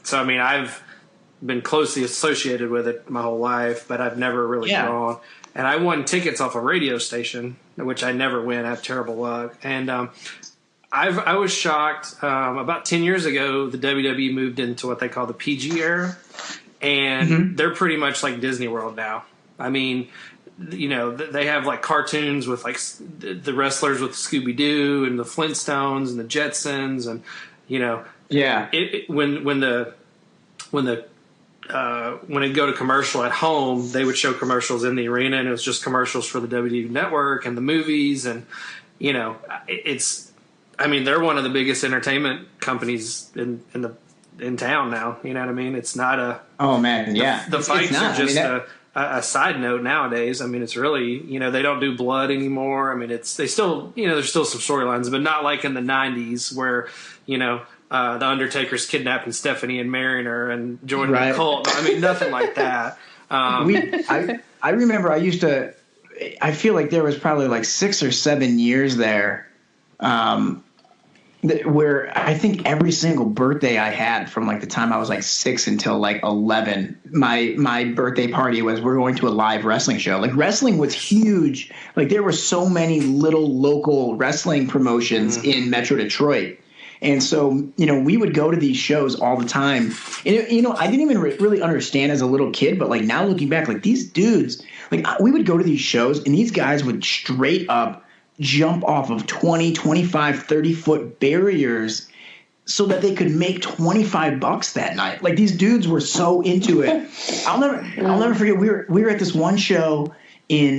so I mean, I've been closely associated with it my whole life, but I've never really gone. And I won tickets off a radio station, which I never win. I have terrible luck. And I was shocked. About 10 years ago, the WWE moved into what they call the PG era, and they're pretty much like Disney World now. I mean, they have like cartoons with like the wrestlers with Scooby Doo and the Flintstones and the Jetsons, and when it'd go to commercial at home, they would show commercials in the arena, and it was just commercials for the WWE Network and the movies, and I mean, they're one of the biggest entertainment companies in town now. You know what I mean? It's not a. Oh man, yeah. The fights are just a side note nowadays. I mean, it's really they don't do blood anymore. I mean, there's still some storylines, but not like in the '90s where the Undertaker's kidnapping Stephanie and marrying her and joining the cult. I mean, nothing like that. I remember I feel like there was probably like 6 or 7 years there. Where I think every single birthday I had from like the time I was like 6 until like 11, my birthday party was, we're going to a live wrestling show. Like wrestling was huge. Like there were so many little local wrestling promotions in Metro Detroit. And so, we would go to these shows all the time. And, I didn't even really understand as a little kid, but like now looking back, like these dudes, like we would go to these shows and these guys would straight up jump off of 20, 25, 30-foot barriers so that they could make $25 that night. Like these dudes were so into it. I'll never forget. We were at this one show in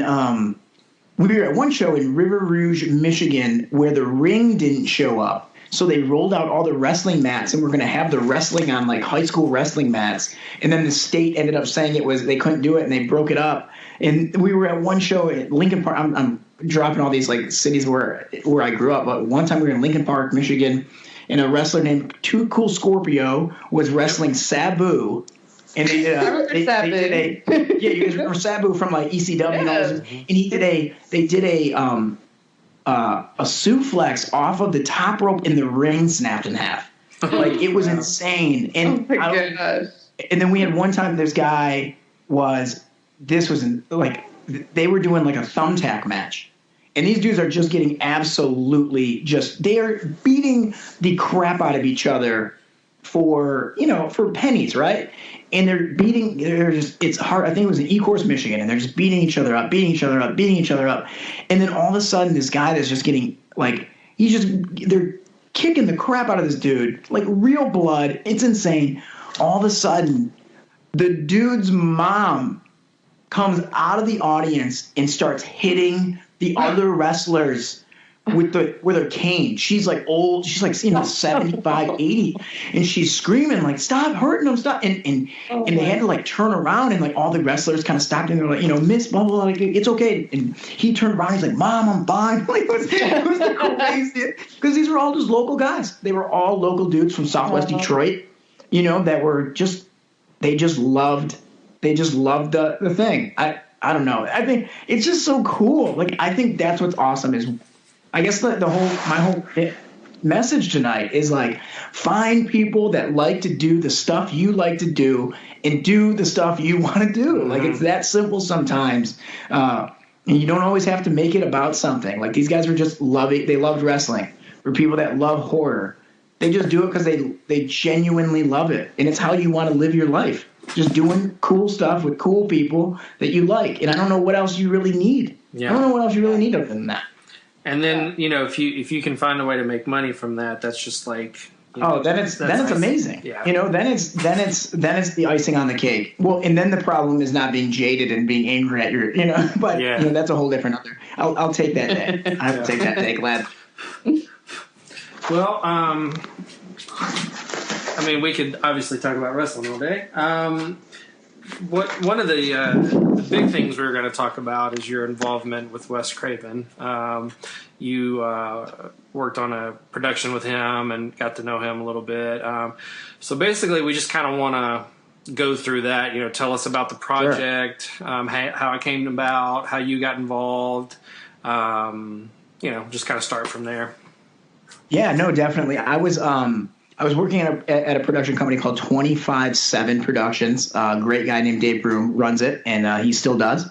River Rouge, Michigan, where the ring didn't show up. So they rolled out all the wrestling mats, and we're going to have the wrestling on like high school wrestling mats. And then the state ended up saying they couldn't do it, and they broke it up. And we were at one show at Lincoln Park. I'm dropping all these like cities where I grew up, but one time we were in Lincoln Park, Michigan, and a wrestler named Too Cool Scorpio was wrestling Sabu. And they did you guys remember Sabu from like ECW and all this, and they did a suplex off of the top rope, and the ring snapped in half. Like it was insane. And oh my gosh. And then we had one time they were doing like a thumbtack match. And these dudes are just getting they are beating the crap out of each other for pennies, right? And it's hard. I think it was in Ecorse, Michigan, and they're just beating each other up. And then all of a sudden, this guy that's just getting like, they're kicking the crap out of this dude, like real blood. It's insane. All of a sudden, the dude's mom comes out of the audience and starts hitting the other wrestlers with her cane. She's like old. She's like 75, 80, and she's screaming like, "Stop hurting him! Stop!" And they had to like turn around, and like all the wrestlers kind of stopped, and they're like, "Miss, blah blah blah, like it's okay." And he turned around. He's like, "Mom, I'm fine." Like it was the craziest, because these were all just local guys. They were all local dudes from Southwest Detroit, that were just they just loved the thing. I don't know. I think it's just so cool. Like I think that's what's awesome is. I guess my whole message tonight is like find people that like to do the stuff you like to do and do the stuff you want to do. Like it's that simple sometimes. And you don't always have to make it about something. Like these guys were just they loved wrestling. For people that love horror, they just do it because they genuinely love it. And it's how you want to live your life. Just doing cool stuff with cool people that you like. And I don't know what else you really need. Yeah. I don't know what else you really need other than that. And then if you can find a way to make money from that, that's just like then it's amazing. Yeah. Then it's the icing on the cake. Well, and then the problem is not being jaded and being angry at your but that's a whole different other. I'll take that day. I will take that day, glad. Well, I mean, we could obviously talk about wrestling all day. One of the big things we were going to talk about is your involvement with Wes Craven. You worked on a production with him and got to know him a little bit. So basically, we just kind of want to go through that. Tell us about the project, sure. How it came about, how you got involved. Just kind of start from there. Yeah, no, definitely. I was working at a production company called 25/7 Productions. A great guy named Dave Broom runs it, and he still does.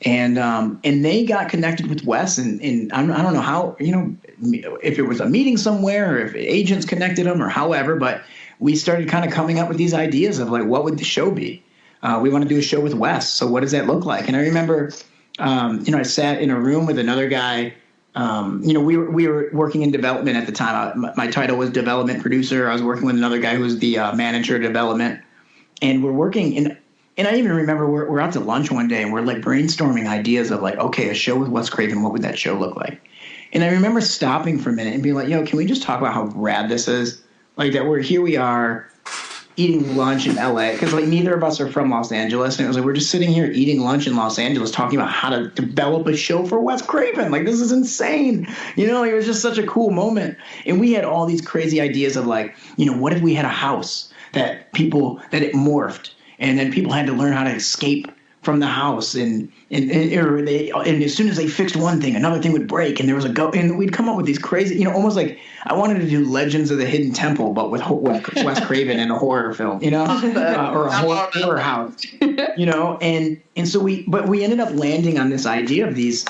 And they got connected with Wes, and I don't know how, if it was a meeting somewhere or if agents connected them or however, but we started kind of coming up with these ideas of like, what would the show be? We want to do a show with Wes. So what does that look like? And I remember, I sat in a room with another guy. We were working in development at the time. My title was development producer. I was working with another guy who was the manager of development, and we're working. And I even remember we're out to lunch one day and we're like brainstorming ideas of like, okay, a show with Wes Craven, what would that show look like? And I remember stopping for a minute and being like, can we just talk about how rad this is? Like that we are eating lunch in LA, because like neither of us are from Los Angeles, and it was like we're just sitting here eating lunch in Los Angeles talking about how to develop a show for Wes Craven. Like this is insane. It was just such a cool moment. And we had all these crazy ideas of like, what if we had a house that it morphed, and then people had to learn how to escape from the house, and as soon as they fixed one thing, another thing would break, and there was and we'd come up with these crazy, almost like I wanted to do Legends of the Hidden Temple, but with Wes Craven in a horror film, or a horror house, and so we ended up landing on this idea of these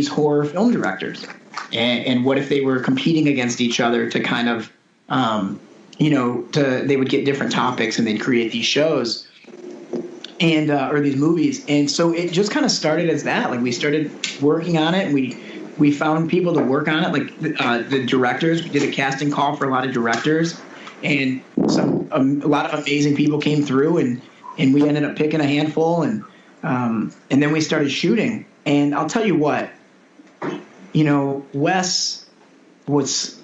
horror film directors, and what if they were competing against each other to kind of, they would get different topics and they'd create these shows. And or these movies, and so it just kind of started as that. Like we started working on it. We found people to work on it, like the directors. We did a casting call for a lot of directors, and a lot of amazing people came through, and we ended up picking a handful, and then we started shooting. And I'll tell you what, Wes was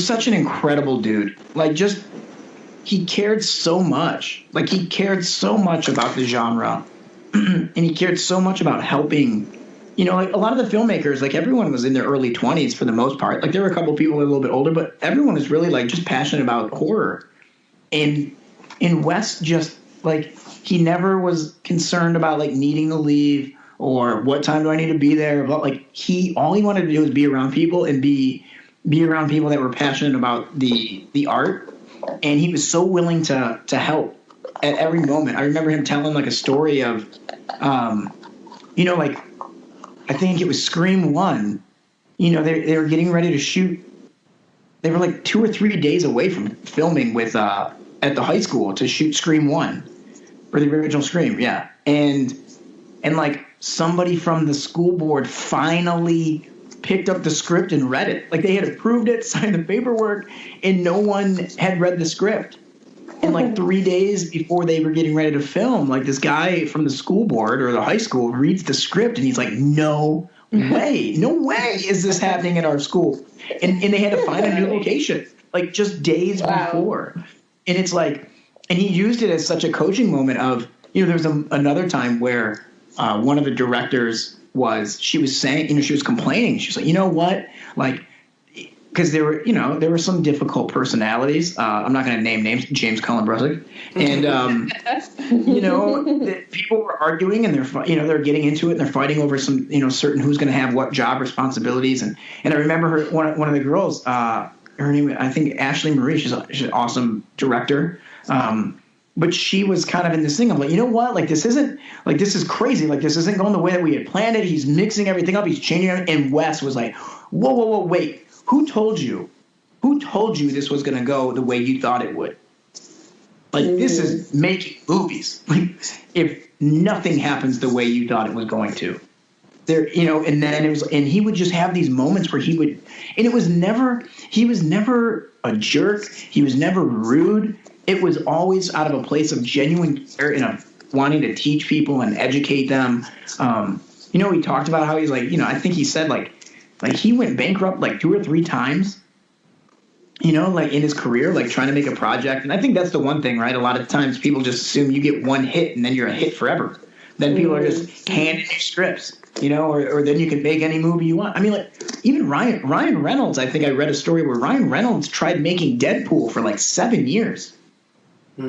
such an incredible dude. Like just. He cared so much. Like he cared so much about the genre, and he cared so much about helping. Like a lot of the filmmakers, like everyone was in their early 20s for the most part. Like there were a couple of people a little bit older, but everyone was really like just passionate about horror. And Wes just like he never was concerned about like needing to leave or what time do I need to be there. But like all he wanted to do was be around people and be around people that were passionate about the art. And he was so willing to help at every moment. I remember him telling like a story of, like I think it was Scream 1. They were getting ready to shoot. They were like 2 or 3 days away from filming with at the high school to shoot Scream 1 or the original Scream, yeah. And like somebody from the school board finally picked up the script and read it. Like they had approved it, signed the paperwork, and no one had read the script. And like 3 days before they were getting ready to film, like this guy from the school board or the high school reads the script and he's like, no way, no way is this happening at our school. And they had to find a new location, like just days before. And it's like, and he used it as such a coaching moment of, there was another time where one of the directors she was saying, she was complaining. She was like, you know what? Like, because there were some difficult personalities. I'm not going to name names, James Cullen Brussick. And, people were arguing and they're getting into it and they're fighting over some, certain who's going to have what job responsibilities. And I remember one of the girls, her name, I think Ashley Marie, she's an awesome director. But she was kind of in this thing of like, you know what? Like, this is crazy. Like, this isn't going the way that we had planned it. He's mixing everything up. He's changing everything. And Wes was like, whoa, wait. Who told you this was going to go the way you thought it would? Like, this is making movies. Like, if nothing happens the way you thought it was going to. There, and then and he would just have these moments where he was never a jerk. He was never rude. It was always out of a place of genuine care and of wanting to teach people and educate them. He talked about how he's like, I think he said like he went bankrupt like 2 or 3 times, like in his career, like trying to make a project. And I think that's the one thing, right? A lot of times people just assume you get one hit and then you're a hit forever. Then people are just handing you scripts, or then you can make any movie you want. I mean, like even Ryan Reynolds, I think I read a story where Ryan Reynolds tried making Deadpool for like 7 years.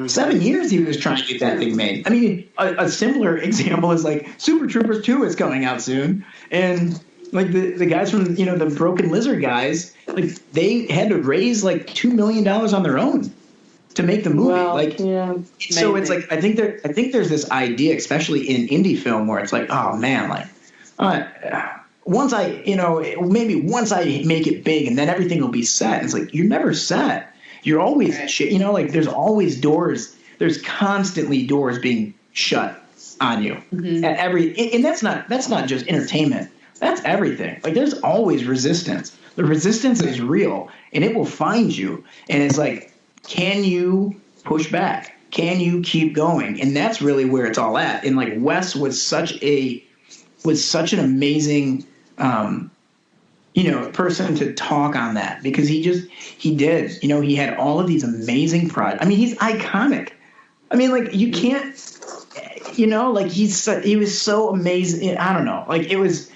7 years he was trying to get that thing made. I mean, a simpler example is like Super Troopers 2 is coming out soon. And like the guys from, the Broken Lizard guys, like they had to raise like $2 million on their own to make the movie. So it's like, I think there's this idea, especially in indie film, where it's like, oh man, like, once I make it big and then everything will be set. It's like, you're never set. You're always, like there's always doors. There's constantly doors being shut on you at and that's not just entertainment. That's everything. Like there's always resistance. The resistance is real and it will find you. And it's like, can you push back? Can you keep going? And that's really where it's all at. And like Wes was such an amazing, person to talk on that because he did, he had all of these amazing projects. I mean, he's iconic. I mean, like you can't, like he was so amazing. I don't know. Like it was,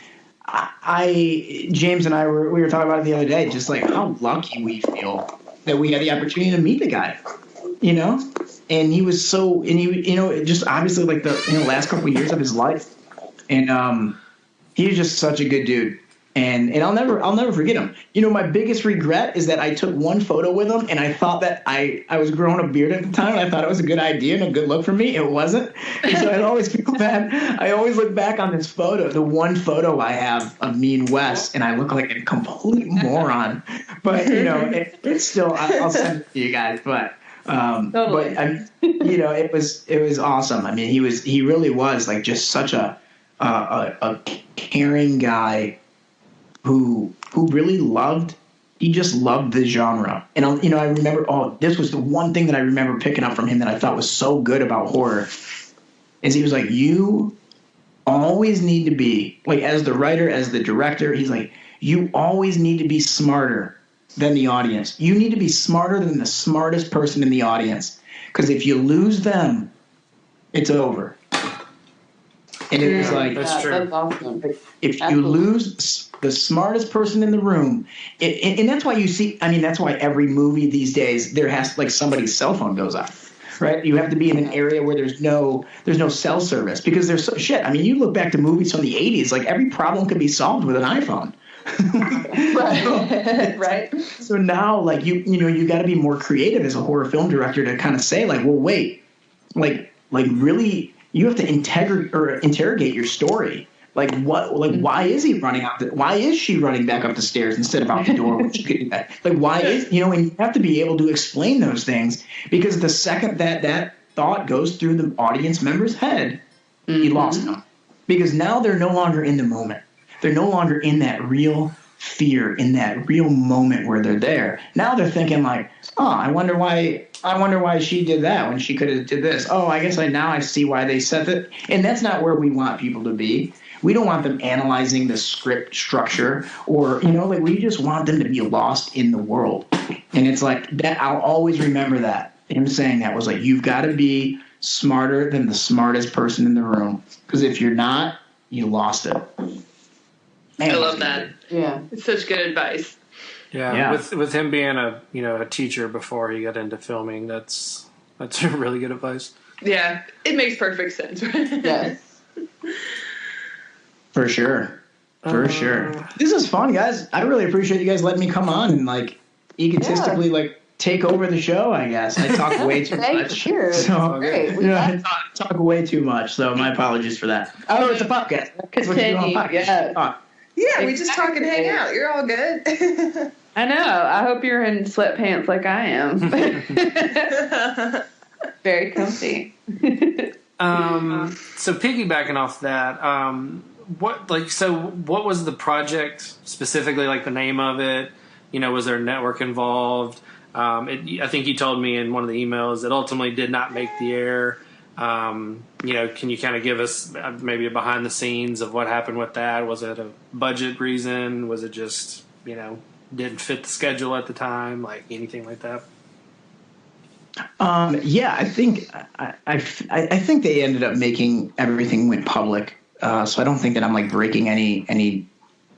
James and I we were talking about it the other day, just like how lucky we feel that we had the opportunity to meet the guy, and he was so, and he, just obviously like the last couple of years of his life, and he was just such a good dude. And I'll never forget him. My biggest regret is that I took one photo with him and I thought that I was growing a beard at the time and I thought it was a good idea and a good look for me. It wasn't. And so I always feel bad. I always look back on this photo, the one photo I have of me and Wes, and I look like a complete moron. But, it's still, I'll send it to you guys. But, totally. But it was awesome. I mean, he really was like just such a caring guy. Who really he just loved the genre. And, I remember, this was the one thing that I remember picking up from him that I thought was so good about horror is he was like, you always need to be, like, as the writer, as the director, he's like, you always need to be smarter than the audience. You need to be smarter than the smartest person in the audience. Because if you lose them, it's over. And it was like, that's true. That's awesome. If you lose the smartest person in the room, and that's why you see, that's why every movie these days, there has, like, somebody's cell phone goes off, right? You have to be in an area where there's no cell service because there's shit. I mean, you look back to movies from the 80s, like every problem could be solved with an iPhone. Right. So now, like, you got to be more creative as a horror film director to kind of say, like, well, wait, like really, you have to interrogate your story. Like what? Like why is he running out? Why is she running back up the stairs instead of out the door? When she could do that? Like why is and you have to be able to explain those things because the second that thought goes through the audience member's head, you lost them because now they're no longer in the moment. They're no longer in that real fear, in that real moment where they're there. Now they're thinking like, oh, I wonder why I wonder why she did that when she could have did this. Oh, I guess now I see why they said that. And that's not where we want people to be. We don't want them analyzing the script structure or, like we just want them to be lost in the world. And it's like that. I'll always remember that. Him saying that was like, you've got to be smarter than the smartest person in the room. Because if you're not, you lost it. Man, I love that. Yeah. It's such good advice. Yeah. With him being a teacher before he got into filming, that's really good advice. Yeah, it makes perfect sense. Yes. For sure. This is fun, guys. I really appreciate you guys letting me come on and egotistically take over the show, I guess. I talk way too much. You. So, great. I talk way too much, so my apologies for that. Oh, it's a podcast. Continue. Yeah, we just talk and hang out. You're all good. I know. I hope you're in sweatpants like I am. Very comfy. So piggybacking off that, what was the project specifically, like the name of it? Was there a network involved? I think you told me in one of the emails that ultimately did not make the air. Can you kind of give us maybe a behind the scenes of what happened with that? Was it a budget reason? Was it just, didn't fit the schedule at the time? Like anything like that? I think I think they ended up making everything went public. So I don't think that I'm breaking any.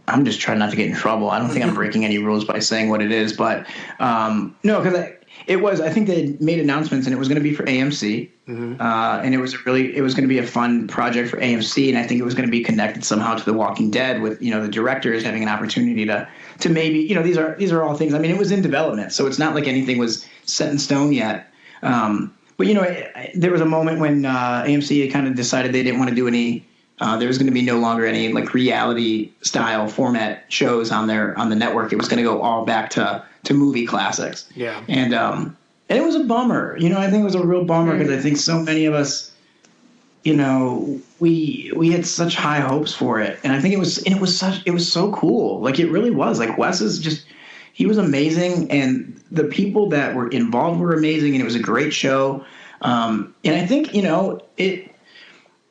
I'm just trying not to get in trouble. I don't think I'm breaking any rules by saying what it is, but no, because I think they made announcements and it was going to be for AMC, and it was going to be a fun project for AMC, and I think it was going to be connected somehow to The Walking Dead with the directors having an opportunity to maybe these are all things. I mean, it was in development, so it's not like anything was set in stone yet. But there was a moment when AMC had kind of decided they didn't want to do any. There was going to be no longer any reality style format shows on the network. It was going to go all back to movie classics. Yeah. And it was a bummer. I think it was a real bummer because I think so many of us, we had such high hopes for it. And I think it was so cool. Like it really was. Like Wes is he was amazing, and the people that were involved were amazing, and it was a great show. And I think,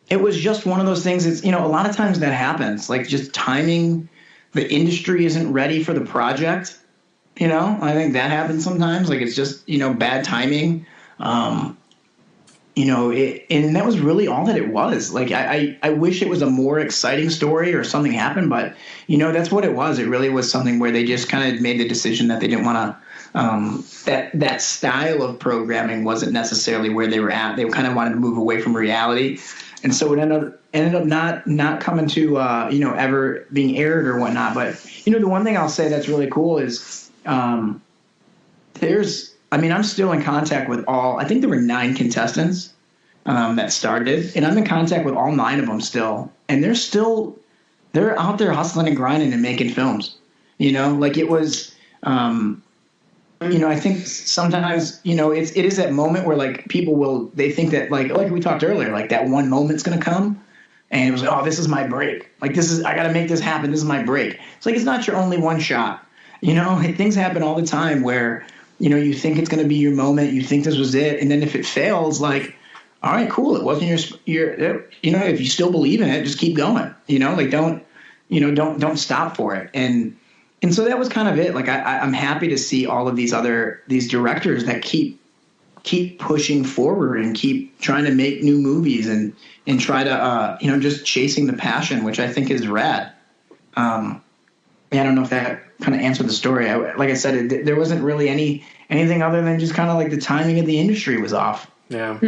it was just one of those things. It's, a lot of times that happens, like just timing. The industry isn't ready for the project. I think that happens sometimes. Like it's just, bad timing. And that was really all that it was. Like I wish it was a more exciting story or something happened, but that's what it was. It really was something where they just kind of made the decision that they didn't want to, that style of programming wasn't necessarily where they were at. They kind of wanted to move away from reality. And so it ended up not coming to, ever being aired or whatnot. But, the one thing I'll say that's really cool is I'm still in contact with I think there were 9 contestants that started. And I'm in contact with all 9 of them still. And they're out there hustling and grinding and making films. It was I think sometimes, it is that moment where people they think that like we talked earlier, like that one moment's going to come and it was, oh, this is my break. Like I got to make this happen. This is my break. It's like, it's not your only one shot. Things happen all the time where, you think it's going to be your moment. You think this was it. And then if it fails, all right, cool. It wasn't your, if you still believe in it, just keep going, don't stop for it. And so that was kind of it. Like I'm happy to see all of these directors that keep pushing forward and keep trying to make new movies and try to just chasing the passion, which I think is rad. I don't know if that kind of answered the story. Like I said, there wasn't really anything other than just kind of like the timing of the industry was off. Yeah,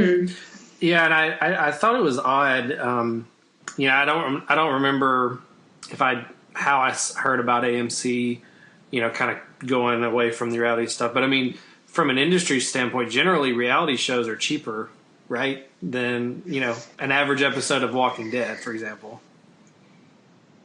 yeah, and I thought it was odd. I don't remember how I heard about AMC, kind of going away from the reality stuff. But I mean, from an industry standpoint, generally reality shows are cheaper, right, than, an average episode of Walking Dead, for example.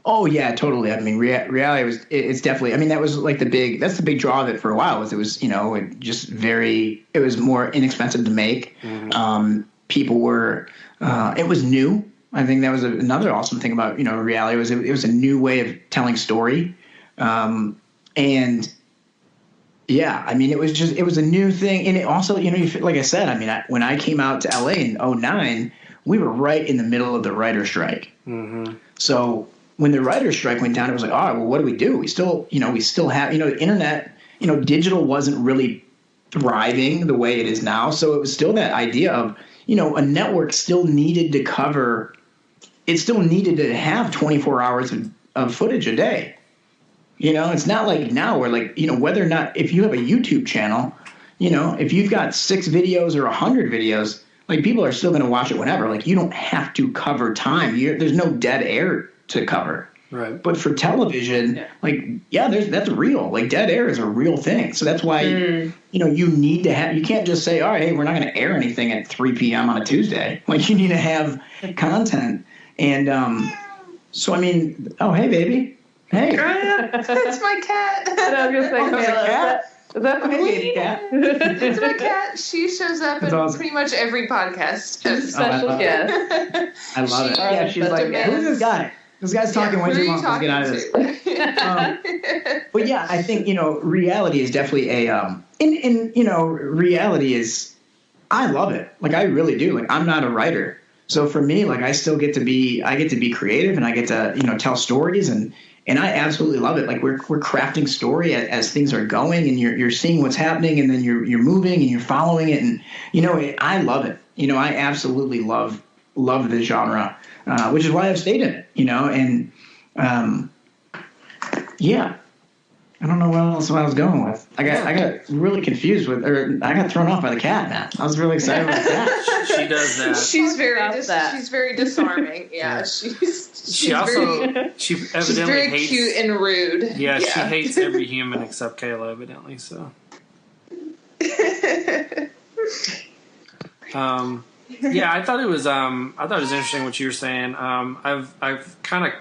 Oh yeah, totally. I mean, reality it's definitely, I mean, that's the big draw of it for a while was it was, it was more inexpensive to make. Mm-hmm. People were, it was new. I think that was another awesome thing about, reality was it was a new way of telling story. And Yeah, I mean, it was a new thing, and it also, like I said, I mean, when I came out to LA in '09, we were right in the middle of the writer's strike. Mm-hmm. So when the writer's strike went down, it was like, well, what do? We still have, the internet, digital wasn't really thriving the way it is now. So it was still that idea of, a network still needed to cover, it still needed to have 24 hours of footage a day. It's not like now where, like, whether or not, if you have a YouTube channel, if you've got 6 videos or 100 videos, like, people are still going to watch it whenever. Like, you don't have to cover time. There's no dead air to cover. Right. But for television, that's real. Like, dead air is a real thing. So that's why, you need to have, you can't just say, all right, hey, we're not going to air anything at 3 p.m. on a Tuesday. Like, you need to have content. And so, I mean, oh, hey, baby. Hey. That's my cat. I was going to say, is that the baby cat? It's my cat. She shows up in pretty much every podcast. She's a special guest. I love it. Yeah, she's like, who's this guy? This guy's talking way too long. Let's get out of this. But yeah, I think, reality is definitely reality is, I love it. Like, I really do. Like, I'm not a writer. So for me, like, I get to be creative, and I get to, tell stories, and I absolutely love it. Like, we're crafting story as things are going, and you're seeing what's happening, and then you're moving and you're following it, and I love it. I absolutely love the genre, which is why I've stayed in it. And yeah. I don't know what else I was going with. I got really confused I got thrown off by the cat, man. I was really excited about the cat. She does that. She's very disarming. Yeah, she's very hates, cute and rude. Yeah, she hates every human except Kayla, evidently. So. Yeah, I thought it was interesting what you were saying. I've kind of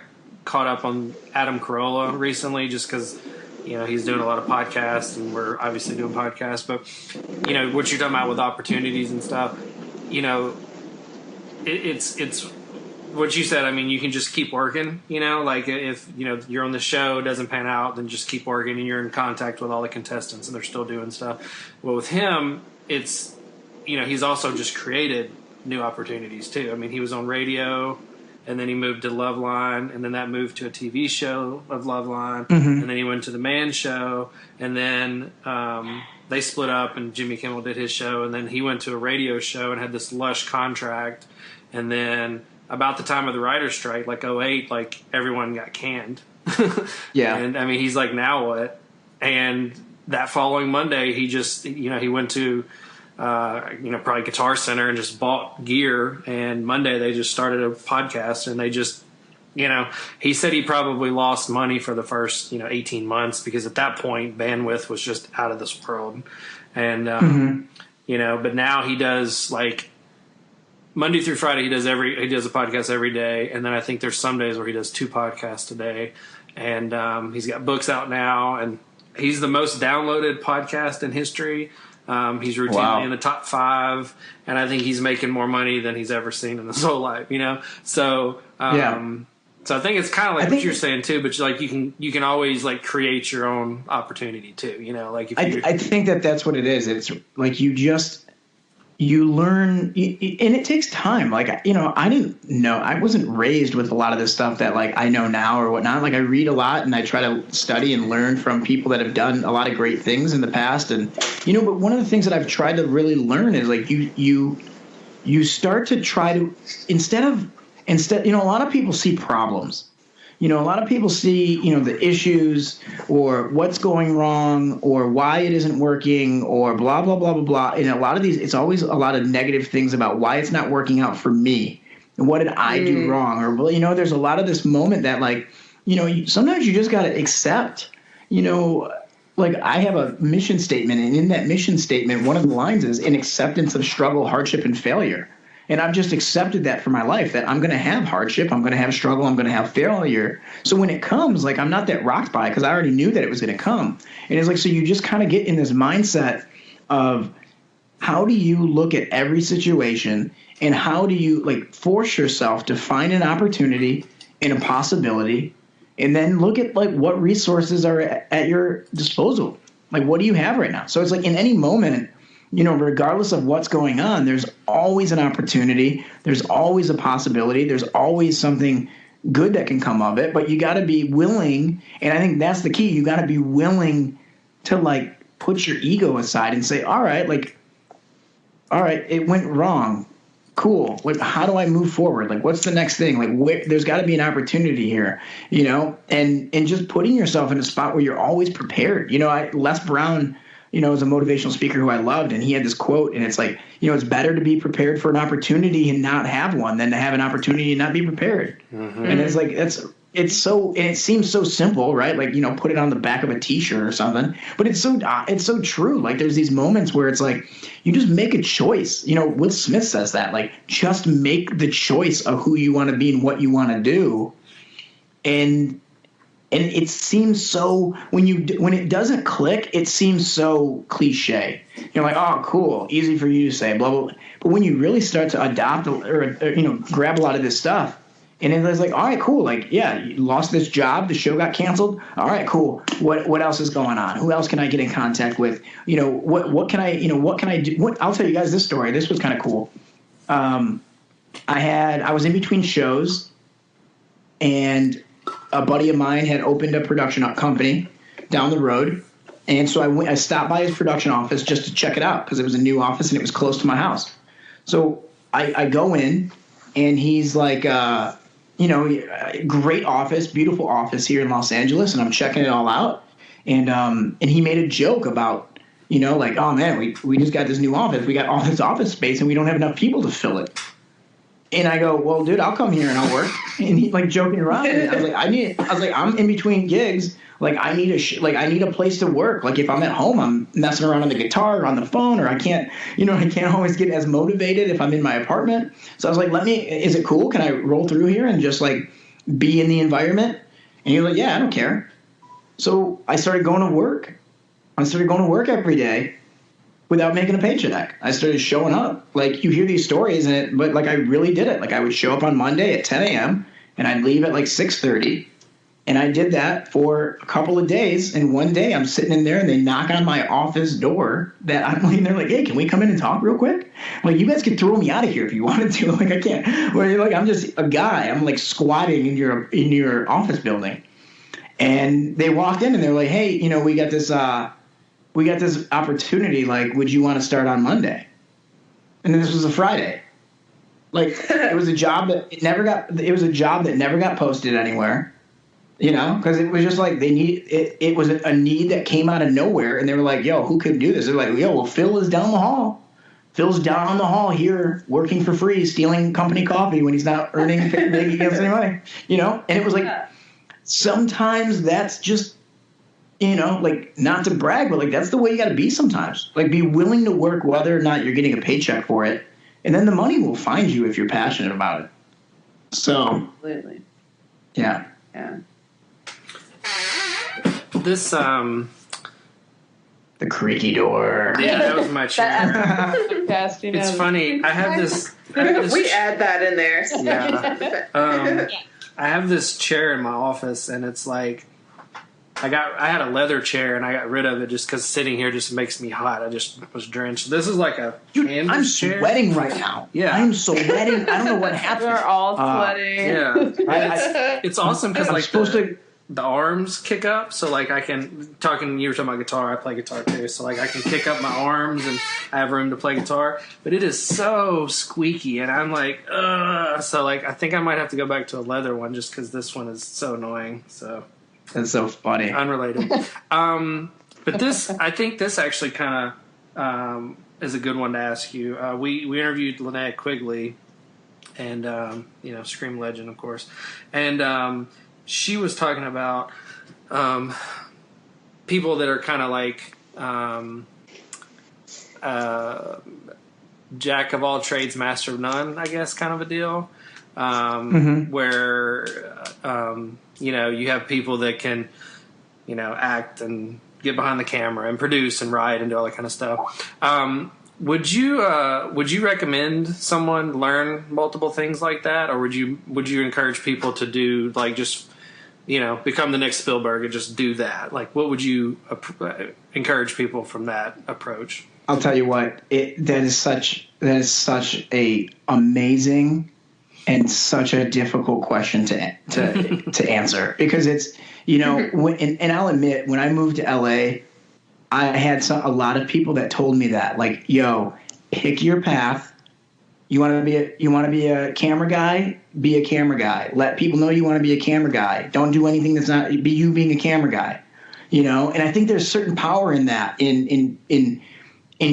caught up on Adam Carolla recently, just because. He's doing a lot of podcasts, and we're obviously doing podcasts. But, what you're talking about with opportunities and stuff, it's what you said. I mean, you can just keep working, like if, you're on the show, it doesn't pan out, then just keep working, and you're in contact with all the contestants and they're still doing stuff. Well, with him, it's, he's also just created new opportunities too. I mean, he was on radio, and then he moved to Loveline, and then that moved to a TV show of Loveline, and then he went to the Man Show, and then they split up, and Jimmy Kimmel did his show, and then he went to a radio show and had this lush contract, and then about the time of the writer's strike, like 2008, like everyone got canned. Yeah. And I mean, he's like, now what? And that following Monday, he just, he went to... probably Guitar Center and just bought gear. And Monday they just started a podcast, and they just, he said he probably lost money for the first, 18 months, because at that point bandwidth was just out of this world. And, but now he does, like, Monday through Friday, he does a podcast every day. And then I think there's some days where he does 2 podcasts a day. And he's got books out now, and he's the most downloaded podcast in history. He's routinely in the top 5, and I think he's making more money than he's ever seen in his whole life. So so I think it's kind of like what you're saying too. But like you can always like create your own opportunity too. Like if I think that's what it is. It's like you learn, and it takes time. Like, I didn't know, I wasn't raised with a lot of this stuff that like I know now or whatnot. Like, I read a lot, and I try to study and learn from people that have done a lot of great things in the past. And, but one of the things that I've tried to really learn is like you start to try to, instead, a lot of people see problems. A lot of people see, the issues or what's going wrong or why it isn't working or blah, blah, blah, blah, blah. And a lot of these, it's always a lot of negative things about why it's not working out for me. And what did I do wrong? Or, there's a lot of this moment that like, sometimes you just got to accept, like I have a mission statement. And in that mission statement, one of the lines is an acceptance of struggle, hardship, and failure. And I've just accepted that for my life, that I'm going to have hardship, I'm going to have struggle, I'm going to have failure. So when it comes, like I'm not that rocked by it because I already knew that it was going to come. And it's like, so you just kind of get in this mindset of how do you look at every situation, and how do you like force yourself to find an opportunity and a possibility, and then look at like what resources are at your disposal. Like, what do you have right now? So it's like in any moment, regardless of what's going on, there's always an opportunity. There's always a possibility. There's always something good that can come of it. But you got to be willing, and I think that's the key. You got to be willing to like put your ego aside and say, all right, it went wrong. Cool. Like, how do I move forward? Like, what's the next thing? Like, there's got to be an opportunity here, and just putting yourself in a spot where you're always prepared. Les Brown, is a motivational speaker who I loved, and he had this quote, and it's like, it's better to be prepared for an opportunity and not have one than to have an opportunity and not be prepared. Mm-hmm. And it's like, and it seems so simple, right? Like, put it on the back of a T-shirt or something. But it's so true. Like, there's these moments where it's like you just make a choice. Will Smith says that, like, just make the choice of who you want to be and what you want to do. And it seems so when it doesn't click, it seems so cliche. You're like, oh, cool, easy for you to say, blah blah blah. But when you really start to adopt or grab a lot of this stuff. And it was like, all right, cool. Like, yeah, you lost this job. The show got canceled. All right, cool. What else is going on? Who else can I get in contact with? What can I do? I'll tell you guys this story. This was kind of cool. I was in between shows, and a buddy of mine had opened a production company down the road. And so I stopped by his production office just to check it out because it was a new office and it was close to my house. So I go in, and he's like, great office, beautiful office here in Los Angeles, and I'm checking it all out. And he made a joke about, like, oh man, we just got this new office. We got all this office space and we don't have enough people to fill it. And I go, well, dude, I'll come here and I'll work. And he's like joking around. And I was like, I'm in between gigs. Like, I need a place to work. Like, if I'm at home, I'm messing around on the guitar or on the phone, or I can't always get as motivated if I'm in my apartment. So I was like, is it cool? Can I roll through here and just like be in the environment? And he was like, yeah, I don't care. So I started going to work. Every day without making a paycheck. I started showing up. Like, you hear these stories, but like I really did it. Like, I would show up on Monday at 10 a.m. and I'd leave at like 6:30. And I did that for a couple of days. And one day I'm sitting in there and they knock on my office door that I'm like, they're like, hey, can we come in and talk real quick? I'm like, you guys could throw me out of here if you wanted to. Like, I can't. Where you're like, I'm just a guy. I'm like squatting in your office building. And they walked in and they're like, hey, we got this opportunity. Like, would you want to start on Monday? And then this was a Friday. Like, it was a job that never got posted anywhere. Because it was just like it was a need that came out of nowhere, and they were like, yo, who could do this? They're like, yo, well, Phil is down the hall. Phil's down the hall here working for free, stealing company coffee when he's not making any money, And it was like, sometimes that's just, like, not to brag, but like, that's the way you got to be sometimes. Like, be willing to work whether or not you're getting a paycheck for it. And then the money will find you if you're passionate about it. So, absolutely. Yeah. Yeah. This the creaky door. Yeah, that was my chair. It's funny. I have this we add that in there. Yeah. I have this chair in my office, and it's like I had a leather chair, and I got rid of it just because sitting here just makes me hot. I just was drenched. This is like a canvas chair. I'm sweating right now. Yeah, I'm sweating. I don't know what happened. We're all sweating. Yeah, it's awesome because like the arms kick up, so like I can you were talking about guitar, I play guitar too, so like I can kick up my arms and I have room to play guitar, but it is so squeaky and I'm like, ugh. So like I think I might have to go back to a leather one just because this one is so annoying. So that's so funny. Unrelated. But I think this actually kind of is a good one to ask you. We interviewed Linnea Quigley, and Scream legend, of course, and she was talking about people that are kind of like jack of all trades, master of none, I guess, kind of a deal. Where you have people that can act and get behind the camera and produce and write and do all that kind of stuff. Would you recommend someone learn multiple things like that, or would you encourage people to do like just become the next Spielberg and just do that? Like, what would you encourage people from that approach? I'll tell you what, that is such a amazing and such a difficult question to answer, because it's, and I'll admit, when I moved to LA, I had a lot of people that told me that, like, yo, pick your path. You want to be a camera guy? Be a camera guy. Let people know you want to be a camera guy. Don't do anything that's not be you being a camera guy. And I think there's certain power in that, in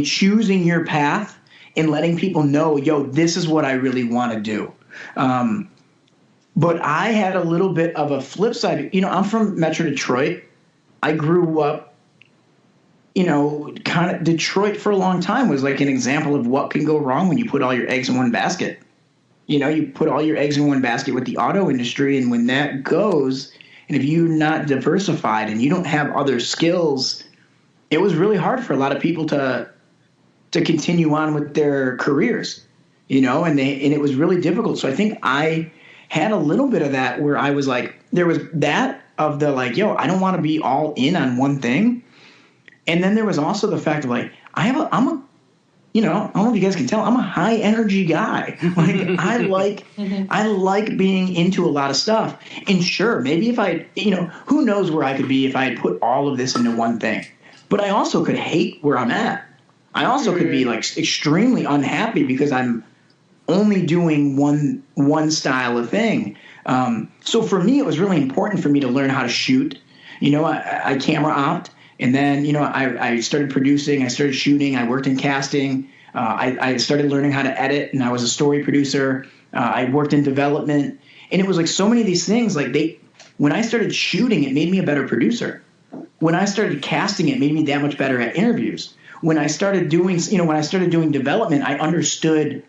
choosing your path and letting people know, yo, this is what I really want to do. But I had a little bit of a flip side. I'm from Metro Detroit. I grew up, kind of Detroit for a long time was like an example of what can go wrong when you put all your eggs in one basket. You put all your eggs in one basket with the auto industry, and when that goes, and if you're not diversified and you don't have other skills, it was really hard for a lot of people to continue on with their careers, and it was really difficult. So I think I had a little bit of that, where I was like, there was that of the like, yo, I don't want to be all in on one thing. And then there was also the fact of like, I don't know if you guys can tell, I'm a high energy guy. Like I like being into a lot of stuff. And sure, maybe if I, who knows where I could be if I had put all of this into one thing. But I also could hate where I'm at. I also could be like extremely unhappy because I'm only doing one style of thing. So for me, it was really important for me to learn how to shoot. I camera opt. And then, I started producing, I started shooting, I worked in casting, I started learning how to edit, and I was a story producer. I worked in development, and it was like so many of these things, like when I started shooting, it made me a better producer. When I started casting, it made me that much better at interviews. When I started doing, doing development, I understood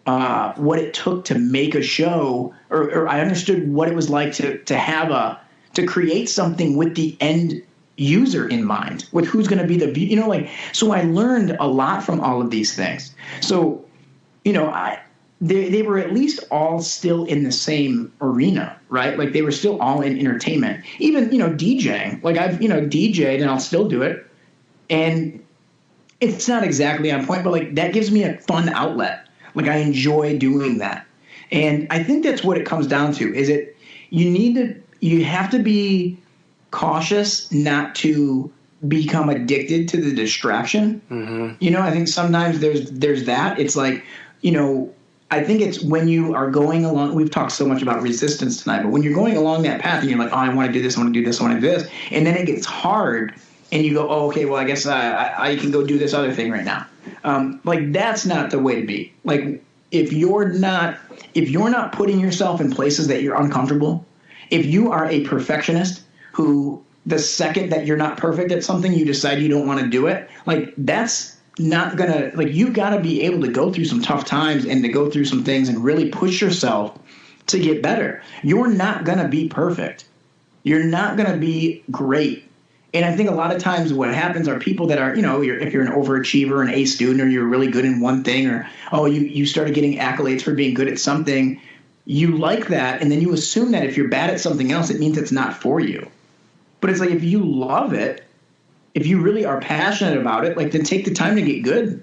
what it took to make a show, or I understood what it was like to create something with the end user in mind, with who's going to be the so I learned a lot from all of these things. So they were at least all still in the same arena, right? Like they were still all in entertainment. Even DJing, like I've DJ'd and I'll still do it, and it's not exactly on point, but like that gives me a fun outlet. Like I enjoy doing that, and I think that's what it comes down to. Is it you have to be cautious not to become addicted to the distraction. Mm-hmm. I think sometimes there's that. It's like, I think it's when you are going along, we've talked so much about resistance tonight, but when you're going along that path and you're like, oh, I want to do this, I want to do this, I want to do this. And then it gets hard and you go, oh, okay, well, I guess I can go do this other thing right now. Like that's not the way to be. Like if you're not putting yourself in places that you're uncomfortable, if you are a perfectionist, who the second that you're not perfect at something, you decide you don't want to do it, like that's not gonna, like you've got to be able to go through some tough times and to go through some things and really push yourself to get better. You're not gonna be perfect. You're not gonna be great. And I think a lot of times what happens are people that are, if you're an overachiever, an A student, or you're really good in one thing, or you started getting accolades for being good at something, you like that, and then you assume that if you're bad at something else, it means it's not for you. But it's like if you love it, if you really are passionate about it, like then take the time to get good,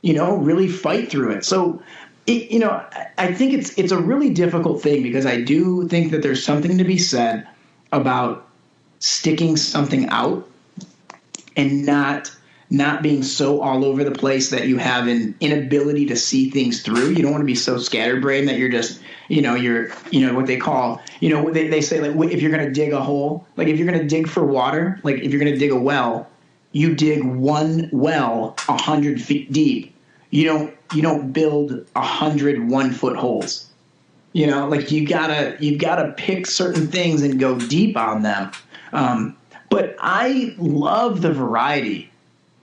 really fight through it. So, I think it's a really difficult thing, because I do think that there's something to be said about sticking something out and not being so all over the place that you have an inability to see things through. You don't want to be so scatterbrained that you're just, you're what they call, they say, like, if you're going to dig a hole, like if you're going to dig for water, like if you're going to dig a well, you dig one well 100 feet deep. You don't build 100 1-foot holes. Like you've gotta pick certain things and go deep on them. But I love the variety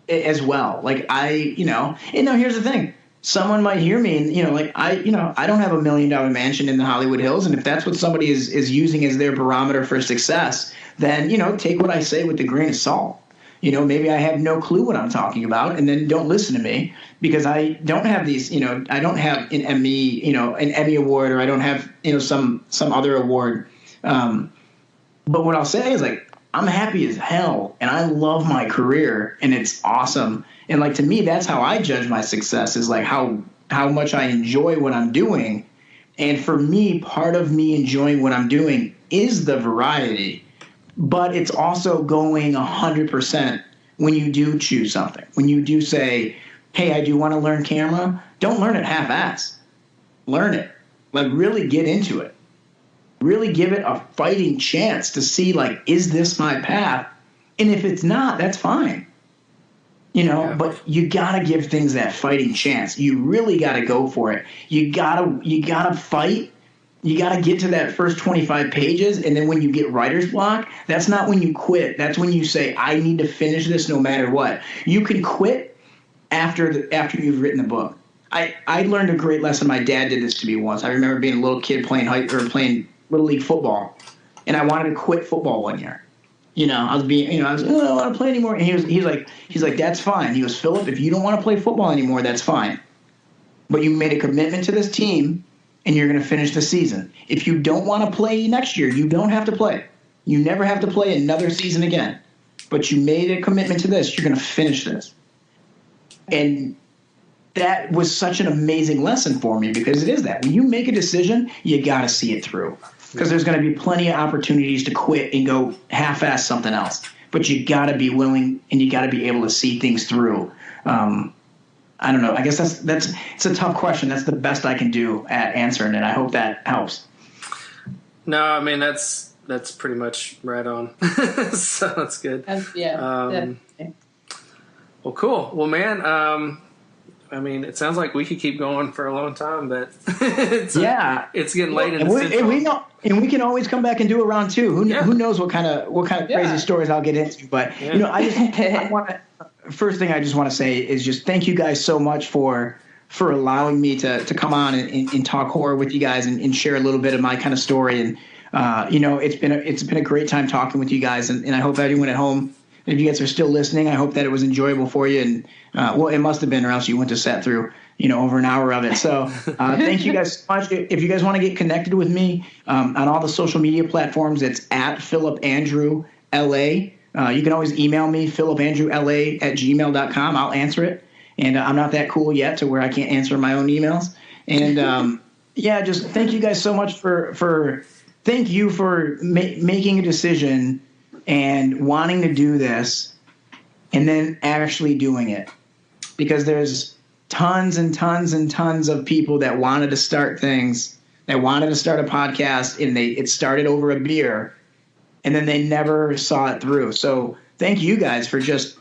as well. Like and now here's the thing. Someone might hear me and, I don't have $1 million mansion in the Hollywood Hills. And if that's what somebody is using as their barometer for success, then, take what I say with a grain of salt. Maybe I have no clue what I'm talking about, and then don't listen to me, because I don't have these, I don't have an Emmy, an Emmy award, or I don't have, some other award. But what I'll say is, like, I'm happy as hell, and I love my career, and it's awesome. And, like, to me, that's how I judge my success, is like how much I enjoy what I'm doing. And for me, part of me enjoying what I'm doing is the variety, but it's also going 100% when you do choose something. When you do say, hey, I do want to learn camera, don't learn it half-ass. Learn it. Like, really get into it. Really give it a fighting chance to see, like, is this my path? And if it's not, that's fine. But you got to give things that fighting chance. You really got to go for it. You got to fight. You got to get to that first 25 pages. And then when you get writer's block, that's not when you quit. That's when you say, I need to finish this no matter what. You can quit after you've written the book. I learned a great lesson. My dad did this to me once. I remember being a little kid playing Little League football, and I wanted to quit football one year. I was I don't want to play anymore. And he's like, that's fine. He goes, Phillip, if you don't want to play football anymore, that's fine. But you made a commitment to this team, and you're going to finish the season. If you don't want to play next year, you don't have to play. You never have to play another season again. But you made a commitment to this. You're going to finish this. And that was such an amazing lesson for me, because it is that. When you make a decision, you got to see it through. Because there's going to be plenty of opportunities to quit and go half-ass something else. But you got to be willing, and you got to be able to see things through. I don't know. I guess it's a tough question. That's the best I can do at answering it. I hope that helps. No, I mean, that's pretty much right on. So that's good. Well, cool. Well, man, I mean, it sounds like we could keep going for a long time, but it's getting late in the central. And we can always come back and do a round two. Who knows what kind of crazy stories I'll get into? But I want to. First thing I just want to say is just thank you guys so much for allowing me to come on and talk horror with you guys and share a little bit of my kind of story. And it's been a great time talking with you guys, and I hope everyone at home, if you guys are still listening, I hope that it was enjoyable for you. And well, it must have been, or else you wouldn't have sat through over an hour of it. So thank you guys so much. If you guys want to get connected with me on all the social media platforms, it's at Phillip Andrew LA. You can always email me, philipandrewla@gmail.com. I'll answer it. And I'm not that cool yet to where I can't answer my own emails. And just thank you guys so much for making a decision and wanting to do this and then actually doing it. Because there's tons and tons and tons of people that wanted to start things, that wanted to start a podcast, and it started over a beer, and then they never saw it through. So thank you guys for just,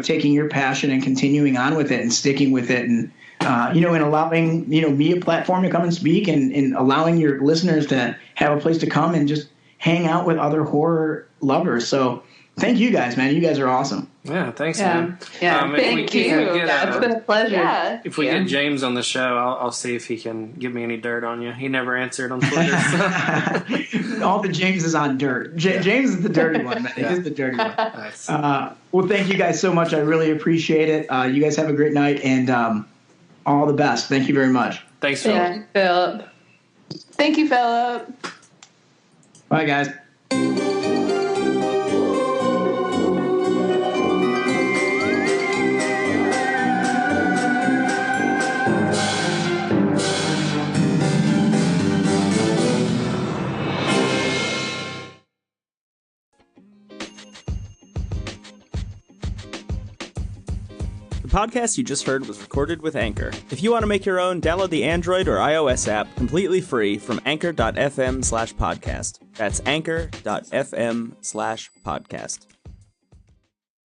taking your passion and continuing on with it and sticking with it, and, and allowing, me a platform to come and speak, and allowing your listeners to have a place to come and just hang out with other horror lovers. So thank you guys, man. You guys are awesome. Yeah, thanks, man. Yeah, thank you. It's been a pleasure. Yeah. If we get James on the show, I'll see if he can give me any dirt on you. He never answered on Twitter. So. All the James is on dirt. James is the dirty one, man. He's the dirty one. Nice. Well, thank you guys so much. I really appreciate it. You guys have a great night, and all the best. Thank you very much. Thanks, Phil. Yeah, Phillip. Thank you, Phillip. Bye, guys. The podcast you just heard was recorded with Anchor. If you want to make your own, download the Android or iOS app completely free from anchor.fm/podcast. That's anchor.fm/podcast.